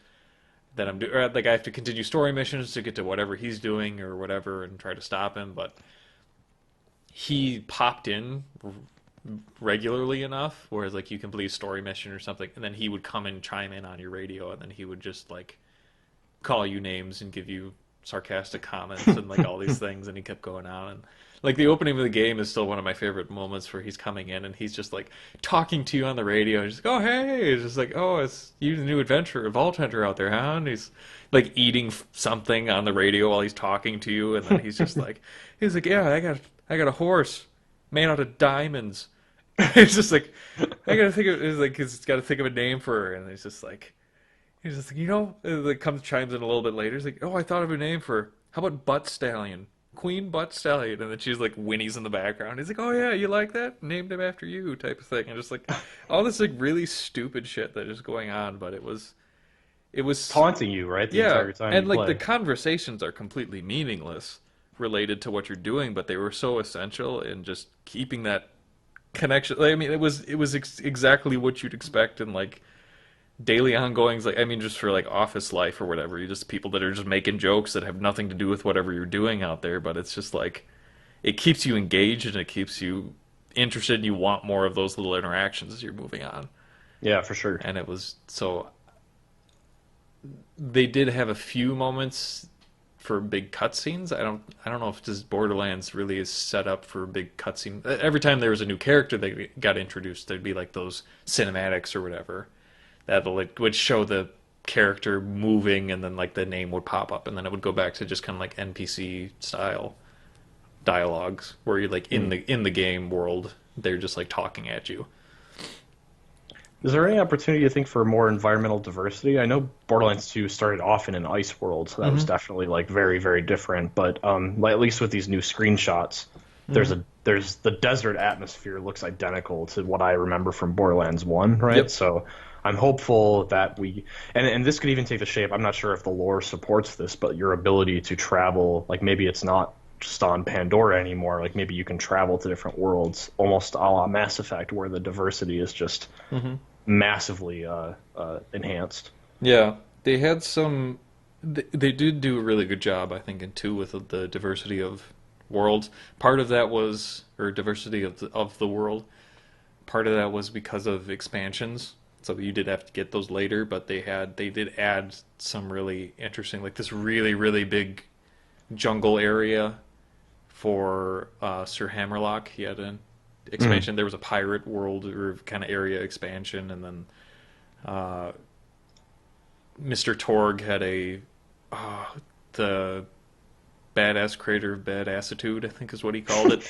that I'm doing. Like I have to continue story missions to get to whatever he's doing or whatever, and try to stop him. But he popped in regularly enough, whereas like you complete a story mission or something, and then he would come and chime in on your radio, and then he would just like call you names and give you sarcastic comments and like all these things, and he kept going on. And like the opening of the game is still one of my favorite moments where he's coming in and he's just like talking to you on the radio. He's like, "Oh hey," it's just like, "Oh, it's you, the new adventure, Vault Hunter out there, huh?" And he's like eating something on the radio while he's talking to you, and then he's like, "Yeah, I got a horse made out of diamonds." It's just like I gotta think of it's like he's got to think of a name for her, and he's just like, like comes chimes in a little bit later. He's like, "Oh, I thought of a name for her. How about Butt Stallion? Queen Butt Stallion." And then she's like whinnies in the background. He's like, "Oh yeah, you like that? Named him after you," type of thing. And just like all this like really stupid shit that is going on, but it was Taunting you, right, the yeah, entire time and you like the play. conversations are completely meaningless related to what you're doing, but they were so essential in just keeping that connection. Like, I mean, it was exactly what you'd expect in like daily ongoings. Like, I mean, just for like office life or whatever. You just people that are just making jokes that have nothing to do with whatever you're doing out there, but it's just like it keeps you engaged and it keeps you interested and you want more of those little interactions as you're moving on. Yeah, for sure. And it was so they did have a few moments for big cutscenes. I don't know if this Borderlands really is set up for a big cutscene. Every time there was a new character that got introduced, there'd be like those cinematics or whatever that like would show the character moving, and then like the name would pop up, and then it would go back to just kind of like NPC style dialogues where you're like in Hmm. the game world, they're just like talking at you. Is there any opportunity, you think, for more environmental diversity? I know Borderlands 2 started off in an ice world, so that was Hmm. definitely like very, very different. But like, at least with these new screenshots, there's Hmm. a there's the desert atmosphere looks identical to what I remember from Borderlands 1, right? Yep. So I'm hopeful that and this could even take the shape. I'm not sure if the lore supports this, but your ability to travel, like maybe it's not just on Pandora anymore. Like maybe you can travel to different worlds, almost a la Mass Effect, where the diversity is just Hmm. massively enhanced. Yeah, they had some. They did do a really good job, I think, in two with the diversity of worlds. Part of that was, or diversity of the world. Part of that was because of expansions. So you did have to get those later, but they did add some really interesting, like this really big jungle area for Sir Hammerlock. He had an Mm. expansion. There was a pirate world or kind of area expansion, and then uh, Mr. Torg had uh, the badass creator of badassitude, I think is what he called it.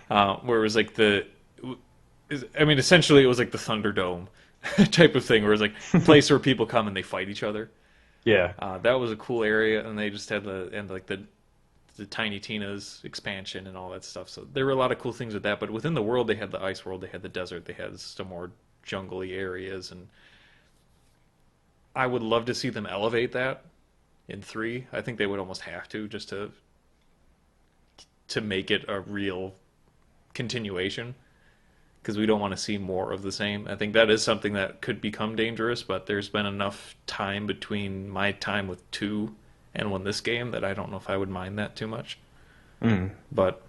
Where it was like I mean, essentially it was like the Thunderdome type of thing, where it was like a place where people come and they fight each other. Yeah. That was a cool area, and they just had the Tiny Tina's expansion and all that stuff. So there were a lot of cool things with that. But within the world, they had the ice world, they had the desert, they had some more jungly areas, and I would love to see them elevate that in three. I think they would almost have to just to make it a real continuation because we don't want to see more of the same. I think that is something that could become dangerous, but there's been enough time between my time with two and when this game that I don't know if I would mind that too much. Mm. But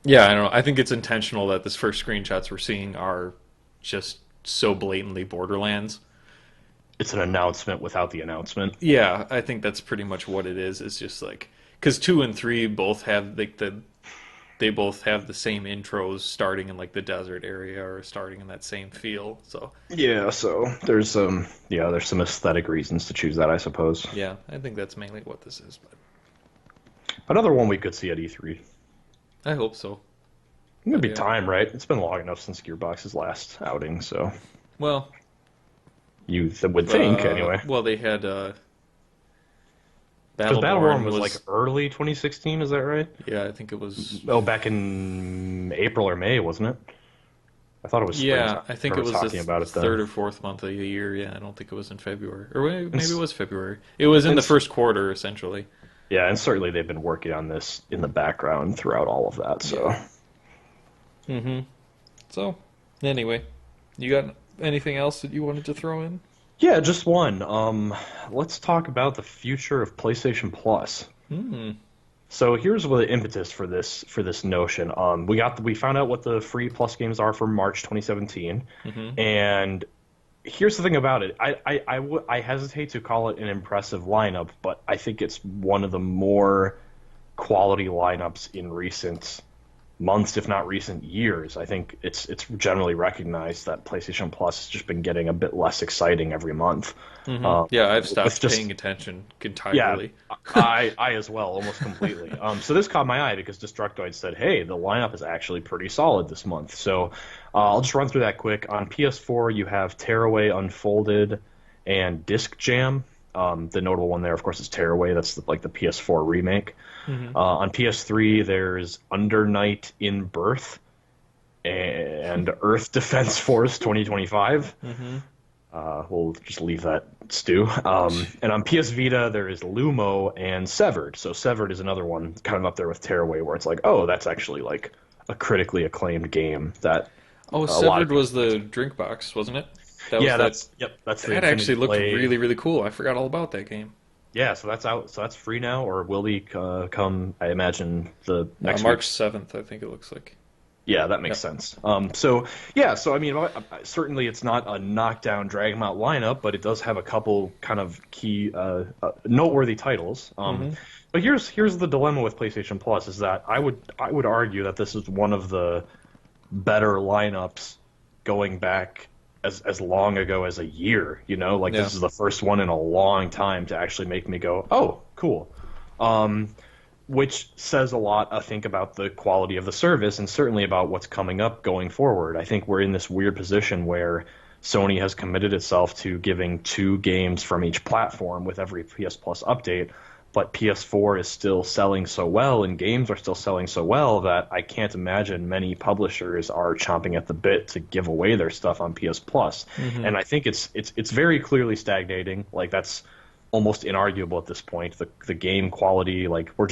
yeah, I don't know. I think it's intentional that this first screenshots we're seeing are just so blatantly Borderlands. It's an announcement without the announcement. Yeah, I think that's pretty much what it is. It's just like because two and three both have like they both have the same intros starting in like the desert area or starting in that same feel. So Yeah, so there's some aesthetic reasons to choose that, I suppose. yeah, I think that's mainly what this is. But Another one we could see at E3. I hope so. It would But be yeah, time, right? It's been long enough since Gearbox's last outing, so well, you would think anyway. they had Because Battleborn Battleborn was like was early 2016, is that right? yeah, I think it was Oh, back in April or May, wasn't it? I thought it was yeah, springtime. I I think it remember was the talking about it then. third or fourth month of the year. Yeah, I don't think it was in February or And, maybe it was February. It was in and the first quarter essentially. yeah, and certainly they've been working on this in the background throughout all of that. Yeah. So Mm-hmm. So anyway, you got anything else that you wanted to throw in? yeah, just one. Let's talk about the future of PlayStation Plus. Hmm. So here's what the impetus for this notion. We found out what the free Plus games are for March 2017, Mm-hmm. and here's the thing about it. I hesitate to call it an impressive lineup, but I think it's one of the more quality lineups in recent months, if not recent years. I think it's generally recognized that PlayStation Plus has just been getting a bit less exciting every month. Mm-hmm. Yeah, I've With stopped just paying attention yeah, entirely. I as well, almost completely. So this caught my eye because Destructoid said, "Hey, the lineup is actually pretty solid this month." So I'll just run through that quick. On PS4, you have Tearaway Unfolded and Disc Jam. The notable one there, of course, is Tearaway. That's like the PS4 remake. Mm-hmm. On PS3, there's Under Night in Birth and Earth Defense Force 2025. Mm-hmm. We'll just leave that stew. And on PS Vita, there is Lumo and Severed. So Severed is another one kind of up there with Tearaway, where it's like, oh, that's actually like a critically acclaimed game that Oh, a lot of Severed people. was the drink box, wasn't it? That was Yeah, that. that's the That Infinity actually looked Blade. really cool. I forgot all about that game. Yeah, so that's out. So that's free now, or will be come? I imagine the next week. March 7th, I think it looks like. Yeah, that makes Yep. sense. So yeah, so I mean, certainly it's not a knockdown, drag 'em out lineup, but it does have a couple kind of key, noteworthy titles. Mm-hmm. But here's the dilemma with PlayStation Plus is that I would argue that this is one of the better lineups going back as long ago as a year. You know, like Yeah. this is the first one in a long time to actually make me go, oh, cool. Um, which says a lot, I think, about the quality of the service and certainly about what's coming up going forward. I think we're in this weird position where Sony has committed itself to giving two games from each platform with every PS Plus update, but PS4 is still selling so well and games are still selling so well that I can't imagine many publishers are chomping at the bit to give away their stuff on PS Plus. Mm-hmm. And I think it's very clearly stagnating. Like that's almost inarguable at this point. The game quality, like we're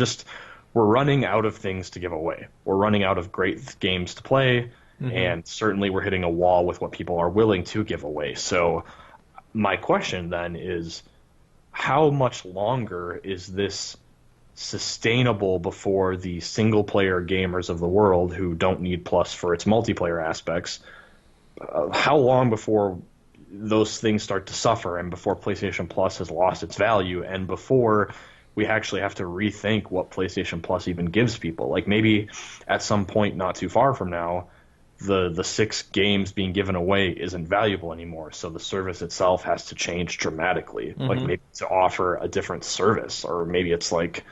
running out of things to give away. We're running out of great games to play, Mm-hmm. and certainly we're hitting a wall with what people are willing to give away. So my question then is how much longer is this sustainable before the single player gamers of the world who don't need Plus for its multiplayer aspects, how long before those things start to suffer and before PlayStation Plus has lost its value and before we actually have to rethink what PlayStation Plus even gives people? Like maybe at some point not too far from now, the 6 games being given away isn't valuable anymore. So the service itself has to change dramatically. Like Mm-hmm. maybe to offer a different service, or maybe it's like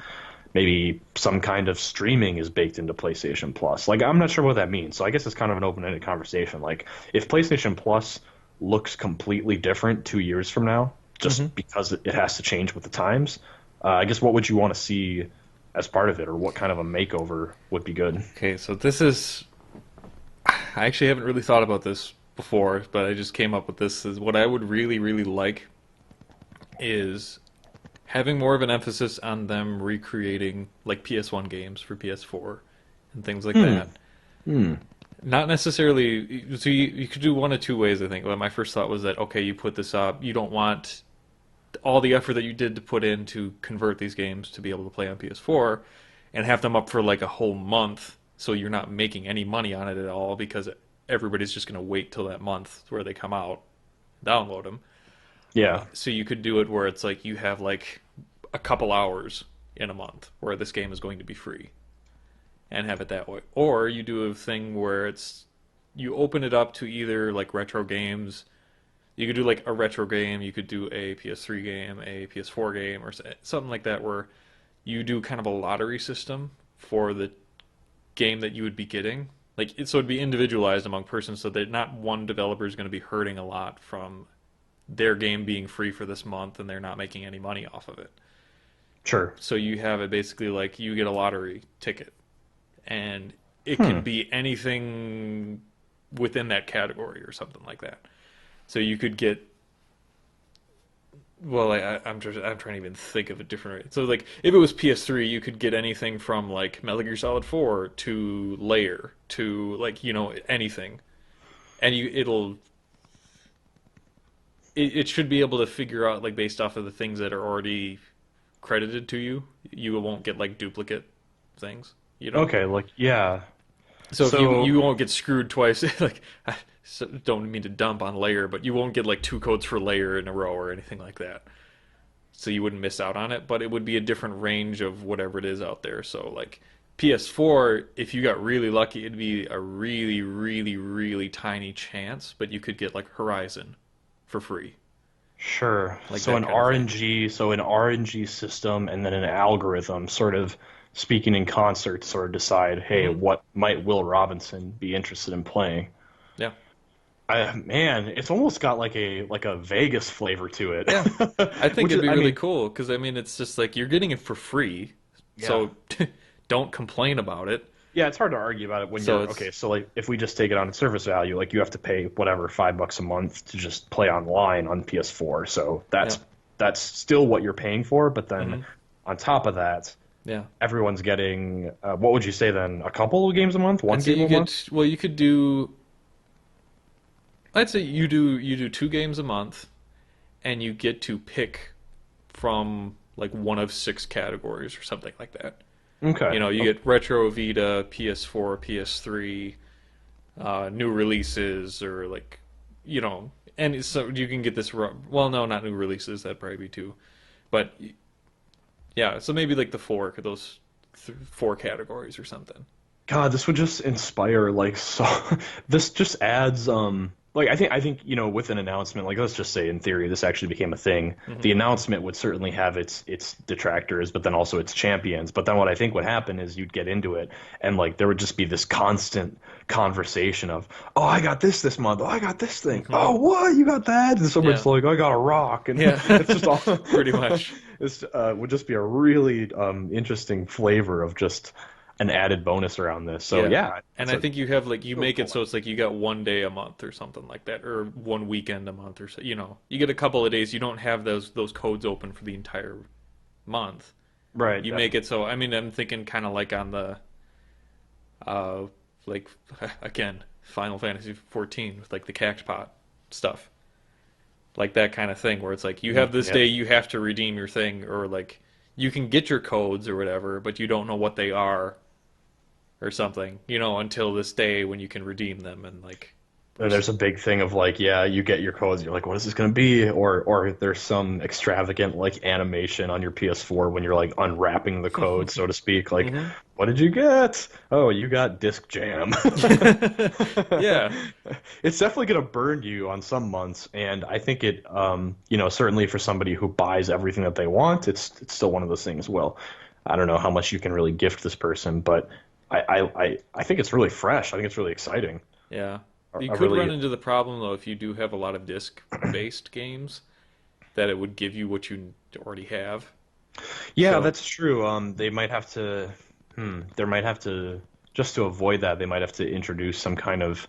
maybe some kind of streaming is baked into PlayStation Plus. Like I'm not sure what that means. So I guess it's kind of an open-ended conversation. Like if PlayStation Plus looks completely different 2 years from now, Mm-hmm. just because it has to change with the times, I guess what would you want to see as part of it, or what kind of a makeover would be good? Okay, so this is. I actually haven't really thought about this before, but I just came up with this. Is what I would really, really like is having more of an emphasis on them recreating like PS1 games for PS4 and things like Hmm. that. Hmm. Not necessarily. So you could do one of two ways. I think. Well, my first thought was that okay, you put this up. You don't want all the effort that you did to put in to convert these games to be able to play on PS4, and have them up for like a whole month. So you're not making any money on it at all because everybody's just going to wait till that month where they come out, download them. Yeah. So you could do it where it's like you have like a couple hours in a month where this game is going to be free and have it that way. Or you do a thing where it's you open it up to either like retro games. You could do like a retro game, you could do a PS3 game, a PS4 game, or something like that where you do kind of a lottery system for the game that you would be getting. Like so it'd be individualized among persons so that not one developer is going to be hurting a lot from their game being free for this month and they're not making any money off of it. Sure. So you have it basically like you get a lottery ticket and it Hmm. can be anything within that category or something like that. So you could get well, I'm trying to even think of a different. So like if it was PS3, you could get anything from like Metal Gear Solid 4 to Layer to like anything, and it should be able to figure out like based off of the things that are already credited to you. You won't get like duplicate things. Okay, like yeah. So if you So you won't get screwed twice, like so don't mean to dump on Layer, but you won't get like two codes for Layer in a row or anything like that. So you wouldn't miss out on it, but it would be a different range of whatever it is out there. So like PS4, if you got really lucky, it'd be a really, really, really tiny chance, but you could get like Horizon for free, sure. like So that an kind of thing. RNG, so an RNG system and then an algorithm sort of speaking in concert to sort of decide, hey, Hmm. what might Will Robinson be interested in playing? Yeah, Man, it's almost got like a Vegas flavor to it. yeah. I think Which it'd is, be I really mean, cool because I mean it's just like you're getting it for free, yeah. so don't complain about it. Yeah, it's hard to argue about it when So you're it's okay. So like, if we just take it on its service value, like you have to pay whatever $5 a month to just play online on PS4. So yeah, that's still what you're paying for. But then hmm on top of that, yeah. everyone's getting what would you say then? A couple of games a month, one I'd say game you a month? get well, you could do. I'd say you do 2 games a month, and you get to pick from like one of 6 categories or something like that. Okay. You get retro, Vita, PS4, PS3, new releases, or like and so you can get this. Well, no, not new releases. That'd probably be two, but yeah. So maybe like the those 4 categories or something. God, this would just inspire like so. This just adds like I think with an announcement, like let's just say in theory this actually became a thing, Hmm. the announcement would certainly have its detractors, but then also its champions. But then what I think would happen is you'd get into it, and like there would just be this constant conversation of, oh, I got this month, oh, I got this thing, Hmm. oh, what, you got that, and somebody's Yeah. like, I got a rock, and Yeah. it's just all Pretty much. it's would just be a really interesting flavor of just an added bonus around this. So Yeah. yeah, And it's I a think you have like you really make it cool. so it's like you got one day a month or something like that, or one weekend a month or so. You get a couple of days. You don't have those codes open for the entire month. Right, You make definitely. it so. I mean, I'm thinking kind of like on the uh like again Final Fantasy 14 with like the cactus pot stuff, like that kind of thing where it's like you have this Yeah. day, you have to redeem your thing, or like you can get your codes or whatever, but you don't know what they are or something, until this day when you can redeem them and like, or And there's a big thing of like, yeah, you get your codes, you're like, what is this gonna be? Or there's some extravagant like animation on your PS4 when you're like unwrapping the code, so to speak. Like, hmm. what did you get? Oh, you got Disk Jam. Yeah, It's definitely gonna burn you on some months, and I think it, certainly for somebody who buys everything that they want, it's still one of those things. Well, I don't know how much you can really gift this person, but I think it's really fresh. I think it's really exciting. yeah. You I could run really into the problem though if you do have a lot of disc-based games that it would give you what you already have. Yeah, So, that's true. They might have to, there might have to, just to avoid that, they might have to introduce some kind of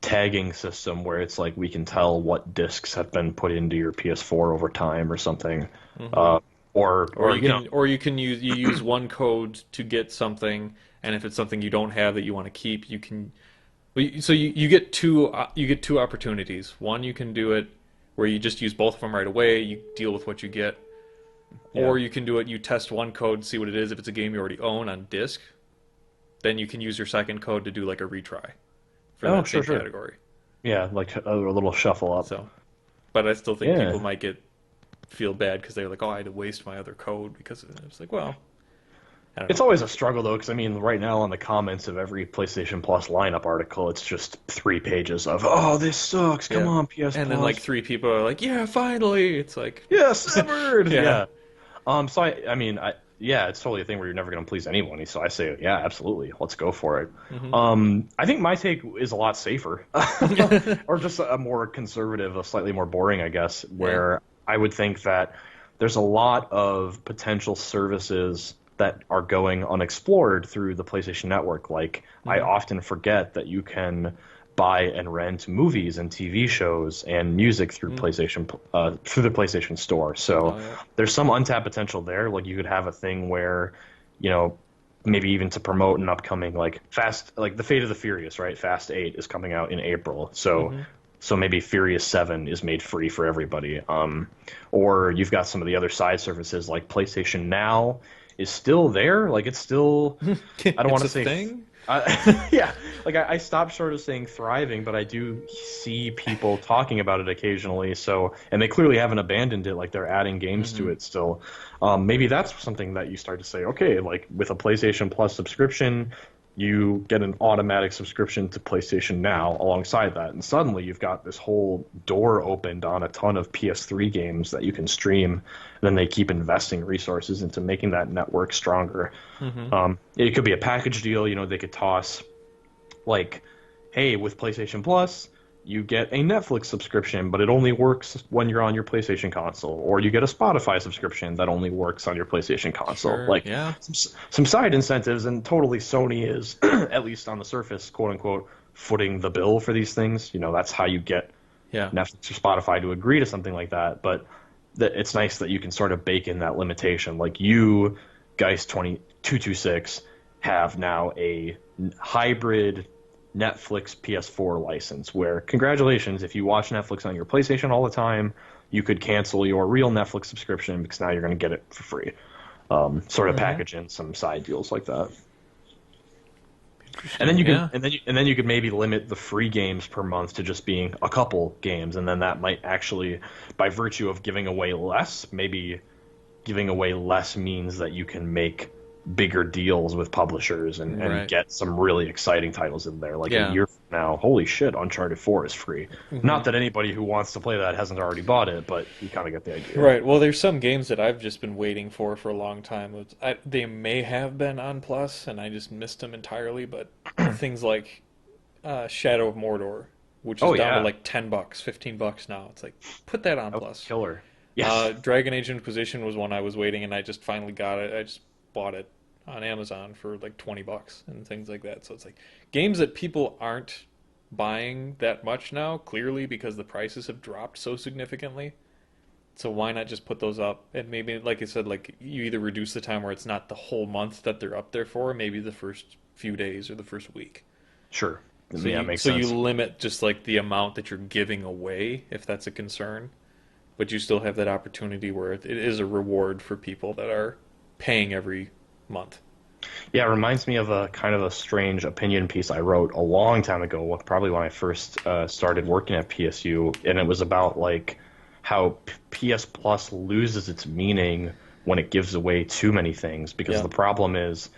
tagging system where it's like we can tell what discs have been put into your PS4 over time or something. hmm. Uh, or, Or or, you you know, can or you can use one code to get something, and if it's something you don't have that you want to keep, you can. Well, you get two opportunities. One, you can do it where you just use both of them right away. You deal with what you get, yeah. or you can do it. You test one code, see what it is. If it's a game you already own on disc, then you can use your second code to do like a retry for Oh, that sure, same sure. category. Yeah, like a little shuffle up. So, but I still think people Yeah. might feel bad because they're like, oh, I had to waste my other code because of it. It's like, well, I don't It's know. always a struggle though, because I mean, right now on the comments of every PlayStation Plus lineup article, it's just 3 pages of, "Oh, this sucks. Come Yeah. on, PS And then like Plus." three people are like, yeah, finally. It's like, Yeah, severed. yeah. Yeah. So I mean, yeah, it's totally a thing where you're never gonna please anyone. So I say, yeah, absolutely, let's go for it. Hmm. I think my take is a lot safer, or just a more conservative, a slightly more boring, I guess. Yeah. Where I would think that there's a lot of potential services that are going unexplored through the PlayStation Network. Like I Hmm. often forget that you can buy and rent movies and TV shows and music through Mm. through the PlayStation Store. So Oh yeah. there's some untapped potential there. Like you could have a thing where, you know, maybe even to promote an upcoming like the Fate of the Furious, right? Fast 8 is coming out in April. So Hmm. maybe Furious 7 is made free for everybody. Or you've got some of the other side services like PlayStation Now is still there. Like it's still, I don't want It's to a say thing. yeah, like I stopped short of saying thriving, but I do see people talking about it occasionally. So, and they clearly haven't abandoned it. Like they're adding games to Hmm. it still. Maybe that's something that you start to say, okay, like with a PlayStation Plus subscription, you get an automatic subscription to PlayStation Now alongside that, and suddenly you've got this whole door opened on a ton of PS3 games that you can stream. And then they keep investing resources into making that network stronger. Hmm. It could be a package deal. They could toss like, hey, with PlayStation Plus, you get a Netflix subscription, but it only works when you're on your PlayStation console, or you get a Spotify subscription that only works on your PlayStation console. Sure. Like Yeah. some side incentives, and totally Sony is, at least on the surface, quote unquote, footing the bill for these things. That's how you get Yeah. Netflix or Spotify to agree to something like that. But it's nice that you can sort of bake in that limitation. Like you, Geist 2226, have now a hybrid Netflix PS4 license where, congratulations, if you watch Netflix on your PlayStation all the time, you could cancel your real Netflix subscription because now you're going to get it for free. Sort of Hmm. package in some side deals like that. And then Interesting. you can Yeah. and then you could maybe limit the free games per month to just being a couple games, and then that might actually, by virtue of giving away less, maybe giving away less means that you can make bigger deals with publishers and Right. get some really exciting titles in there. Like a Yeah. year from now, holy shit, Uncharted 4 is free. Hmm. Not that anybody who wants to play that hasn't already bought it, but you kind of get the idea. Right. Well, there's some games that I've just been waiting for a long time. They may have been on Plus, and I just missed them entirely. But things like Shadow of Mordor, which is Oh down to yeah, like $10, $15 now. It's like put that on that was Plus. killer. Yes. Dragon Age Inquisition was one I was waiting, and I just finally got it. I just bought it on Amazon for like $20 and things like that. So it's like games that people aren't buying that much now, clearly because the prices have dropped so significantly. So why not just put those up? And maybe, like I said, like you either reduce the time where it's not the whole month that they're up there for, maybe the first few days or the first week. Sure. So Yeah, you makes so you sense. limit just like the amount that you're giving away, if that's a concern, but you still have that opportunity where it is a reward for people that are paying every month. Yeah, it reminds me of a kind of a strange opinion piece I wrote a long time ago, probably when I first started working at PSU, and it was about like how PS Plus loses its meaning when it gives away too many things, because Yeah. the problem is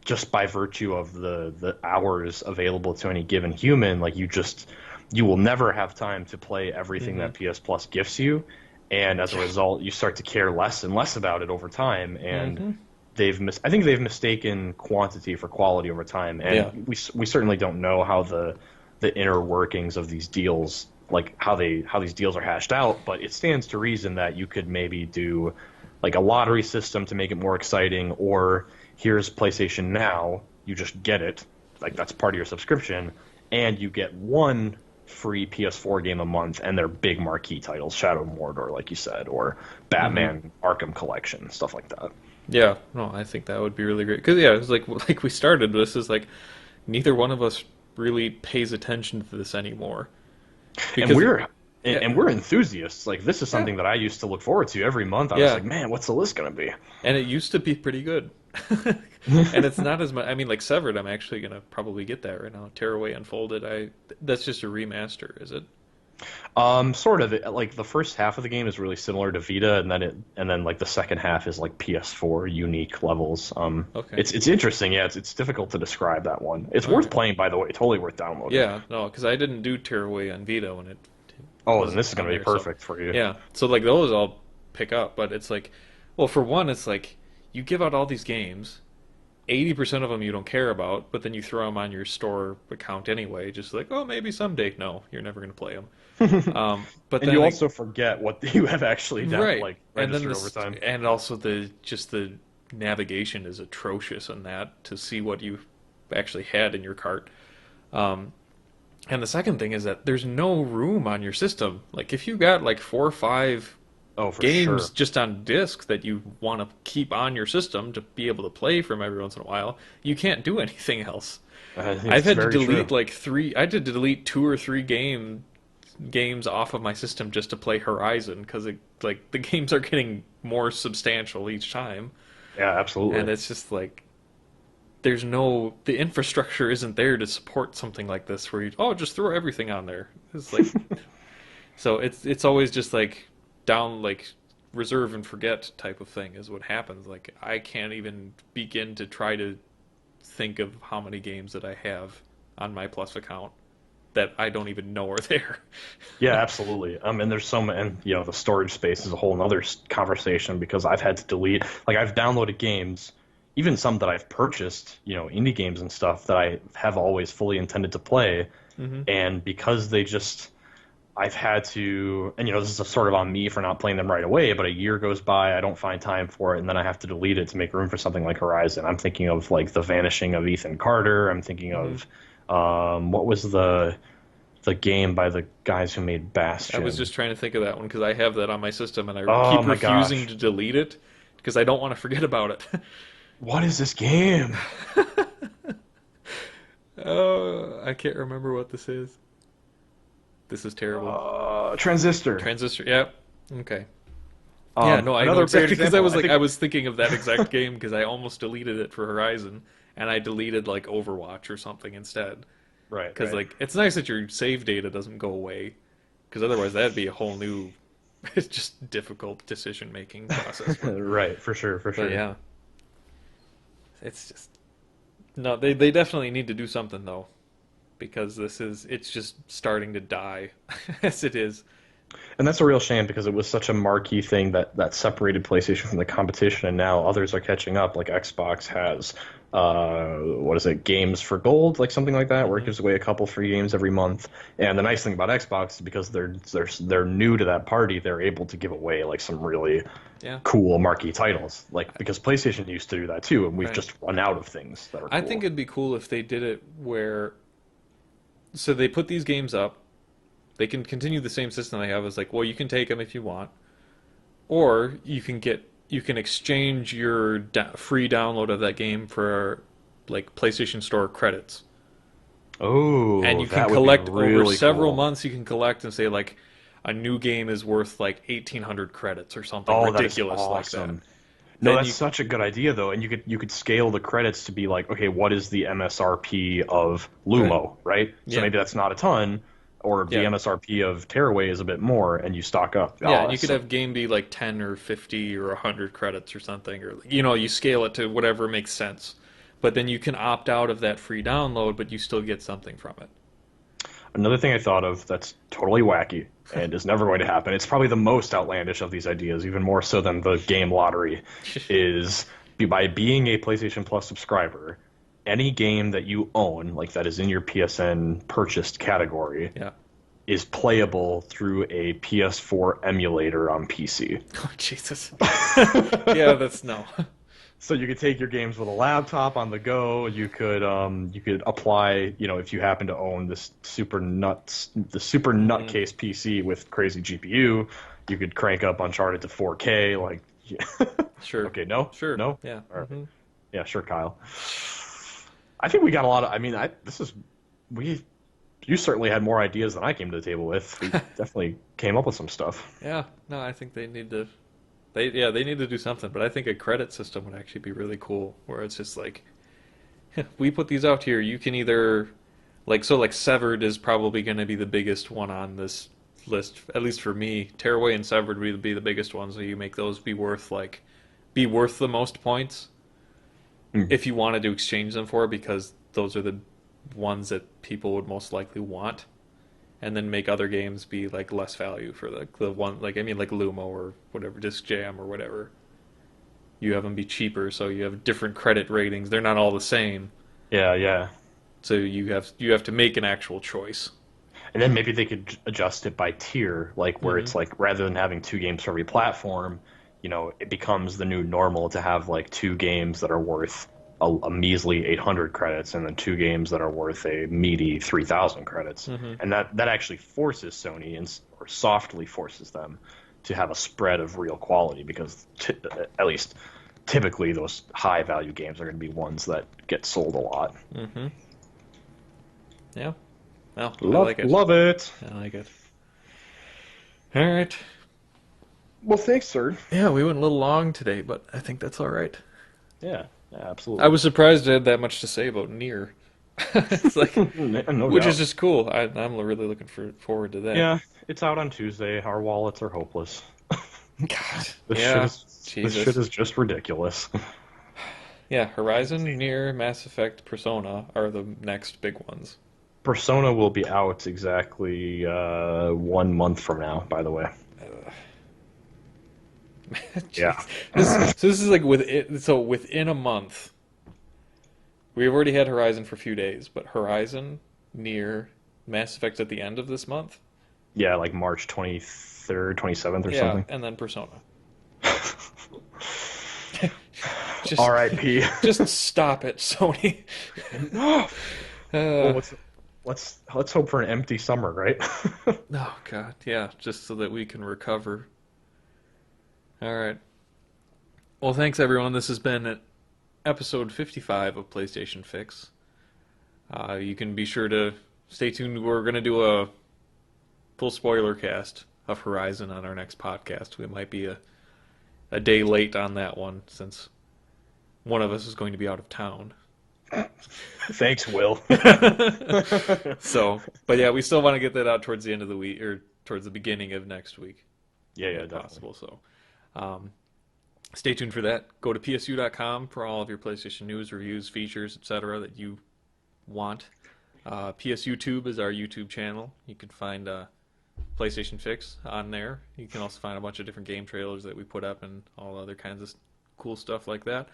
just by virtue of the hours available to any given human, like you will never have time to play everything Mm-hmm. that PS Plus gifts you, and as a Yeah. result, you start to care less and less about it over time, and Mm-hmm. I think they've mistaken quantity for quality over time, Yeah. and we certainly don't know how the inner workings of these deals, like how these deals are hashed out, but it stands to reason that you could maybe do like a lottery system to make it more exciting, or here's PlayStation Now, you just get it, like that's part of your subscription, and you get one free PS4 game a month, and they're big marquee titles, Shadow of Mordor, like you said, or Mm-hmm. Batman Arkham Collection, stuff like that. Yeah. No, I think that would be really great. Because yeah, it's like we started. This is like neither one of us really pays attention to this anymore. And Because yeah, we're enthusiasts. Like this is yeah, something that I used to look forward to every month. I was yeah. like, man, what's the list gonna be? And it used to be pretty good. And it's not as much. I mean, like Severed, I'm actually gonna probably get that right now. Tearaway Unfolded. That's just a remaster, is it? Sort of. Like the first half of the game is really similar to Vita, and then like the second half is like PS4 unique levels. Okay. It's interesting. Yeah, it's difficult to describe that one. It's All worth right. playing, by the way. Totally worth downloading. Yeah. No, because I didn't do Tearaway on Vita when it Oh, then wasn't this is on gonna be there. So perfect for you. yeah. So like those I'll pick up, but it's like, well, for one, it's like you give out all these games. 80% of them you don't care about, but then you throw them on your store account anyway, just like, oh, maybe someday. No, you're never going to play them. But And then you like, also forget what you have actually right, like and then registered over this, time. and also the navigation is atrocious on that to see what you actually had in your cart. Um, and the second thing is that there's no room on your system. Like if you got like 4 or 5 Oh, for games sure. just on disk that you want to keep on your system to be able to play from every once in a while, you can't do anything else. I've It's had to very true. delete like three. I had to delete 2 or 3 games off of my system just to play Horizon because like the games are getting more substantial each time, Yeah, and absolutely. it's just like the infrastructure isn't there to support something like this where you just throw everything on there. It's like so it's always just like down like reserve and forget type of thing is what happens. Like I can't even begin to try to think of how many games that I have on my Plus account that I don't even know are there. Yeah, absolutely. And there's so many, and the storage space is a whole other conversation because I've had to delete, like I've downloaded games, even some that I've purchased, indie games and stuff that I have always fully intended to play, Hmm. and because I've had to, and this is sort of on me for not playing them right away, but a year goes by, I don't find time for it, and then I have to delete it to make room for something like Horizon. I'm thinking of like the vanishing of Ethan Carter. I'm thinking Hmm. of, what was the game by the guys who made I was Bastion. just trying to think of that one because I have that on my system and I Oh keep my refusing gosh. to delete it because I don't want to forget about it. What is this game? Oh, I can't remember what this is. This is terrible. Transistor. Transistor. Yeah. Okay. Yeah, no, I know Another great exactly because I example. was I like I think. was thinking of that exact game because I almost deleted it for Horizon and I deleted like Overwatch or something instead. Right, Because right. like it's nice that your save data doesn't go away because otherwise that'd be a whole new it's just difficult decision making process. But Right, for sure, for but sure. yeah. It's just no. They definitely need to do something though, because it's just starting to die as it is. And that's a real shame because it was such a marquee thing that separated PlayStation from the competition, and now others are catching up. Like Xbox has, what is it, Games for Gold, like something like that, where it Hmm. gives away a couple free games every month. And the nice thing about Xbox is because they're new to that party, they're able to give away like some really Yeah, cool marquee titles. Like because PlayStation used to do that too, and we've right. just run out of things that are I think cool. it'd be cool if they did it where so they put these games up. They can continue the same system they have. As like, well, you can take them if you want, or you can exchange your free download of that game for like PlayStation Store credits, and Oh, you can that would be collect over really several cool. months. You can collect and say like a new game is worth like 1,800 credits or something Oh, that is ridiculous like that. awesome. No, Then that's you such a good idea though, and you could scale the credits to be like, okay, what is the MSRP of right, Lumo, right? So yeah, maybe that's not a ton, or the yeah, MSRP of Tearaway is a bit more, and you stock up. yeah, Oh, and you that's could so. have game be like 10 or 50 or 100 credits or something, or you know, you scale it to whatever makes sense. But then you can opt out of that free download, but you still get something from it. Another thing I thought of that's totally wacky and is never going to happen. It's probably the most outlandish of these ideas, even more so than the game lottery, is by being a PlayStation Plus subscriber, any game that you own, like that is in your PSN purchased category, Yeah. is playable through a PS4 emulator on PC. Oh Jesus. Yeah, that's no. So you could take your games with a laptop on the go. You could apply, if you happen to own the super Hmm. nutcase PC with crazy GPU, you could crank up Uncharted to 4K. Like, yeah. Sure. Okay, no, Sure. no, Yeah. all right, Hmm. yeah, sure, Kyle. I think we got a lot of. I mean, we. You certainly had more ideas than I came to the table with. We definitely came up with some stuff. Yeah. No, I think they need to. They need to do something. But I think a credit system would actually be really cool, where it's just like we put these out here. You can either like Severed is probably going to be the biggest one on this list, at least for me. Tearaway and Severed would be the biggest ones. So you make those be worth the most points Mm. if you wanted to exchange them for, because those are the ones that people would most likely want, and then make other games be like less value for the one like I mean like Lumo or whatever, Disc Jam or whatever. You have them be cheaper, so you have different credit ratings. They're not all the same, Yeah, yeah. so you have to make an actual choice. And then maybe they could adjust it by tier, like where Hmm. it's like rather than having two games for every platform, it becomes the new normal to have like two games that are worth a measly 800 credits and then two games that are worth a meaty 3,000 credits. Hmm. And that actually forces Sony or softly forces them to have a spread of real quality because at least typically those high value games are going to be ones that get sold a lot. Hmm. Yeah. Well, I Love like it. love it. I like it. All right. Well, thanks, sir. Yeah, we went a little long today, but I think that's all right. Yeah, I absolutely. was surprised I had that much to say about Nier. It's like, No which is doubt. just cool. I'm really looking forward to that. Yeah, it's out on Tuesday. Our wallets are hopeless. God. This shit Yeah. is this shit Jesus. is just ridiculous. Yeah. Horizon, Nier, Mass Effect, Persona are the next big ones. Persona will be out exactly 1 month from now, by the way. Yeah. Jeez. This is like within a month. We've already had Horizon for a few days, but Horizon, Nier, Mass Effect at the end of this month. Yeah, like March 23rd, 27th or Yeah, something. and then Persona. Just R.I.P. just stop it, Sony. Well, Uh, let's hope for an empty summer, right? oh God, yeah, just so that we can recover. All right. Well, thanks everyone. This has been episode 55 of PlayStation Fix. You can be sure to stay tuned. We're going to do a full spoiler cast of Horizon on our next podcast. We might be a day late on that one since one of us is going to be out of town. Thanks, Will. So, but yeah, we still want to get that out towards the end of the week or towards the beginning of next week, Yeah, if definitely. possible. So, um, Stay tuned for that. Go to psu.com for all of your PlayStation news, reviews, features, etc. that you want. PS YouTube is our YouTube channel. You can find PlayStation Fix on there. You can also find a bunch of different game trailers that we put up and all other kinds of cool stuff like that.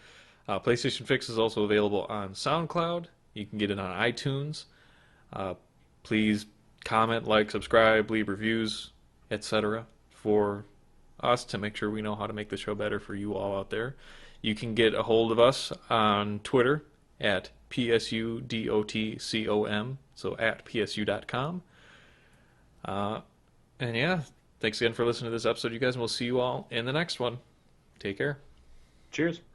PlayStation Fix is also available on SoundCloud. You can get it on iTunes. Uh, Please comment, like, subscribe, leave reviews, etc. for us to make sure we know how to make the show better for you all out there. You can get a hold of us on Twitter at PSUDOTCOM, so at PSU.com. And yeah, thanks again for listening to this episode, you guys, and we'll see you all in the next one. Take care. Cheers.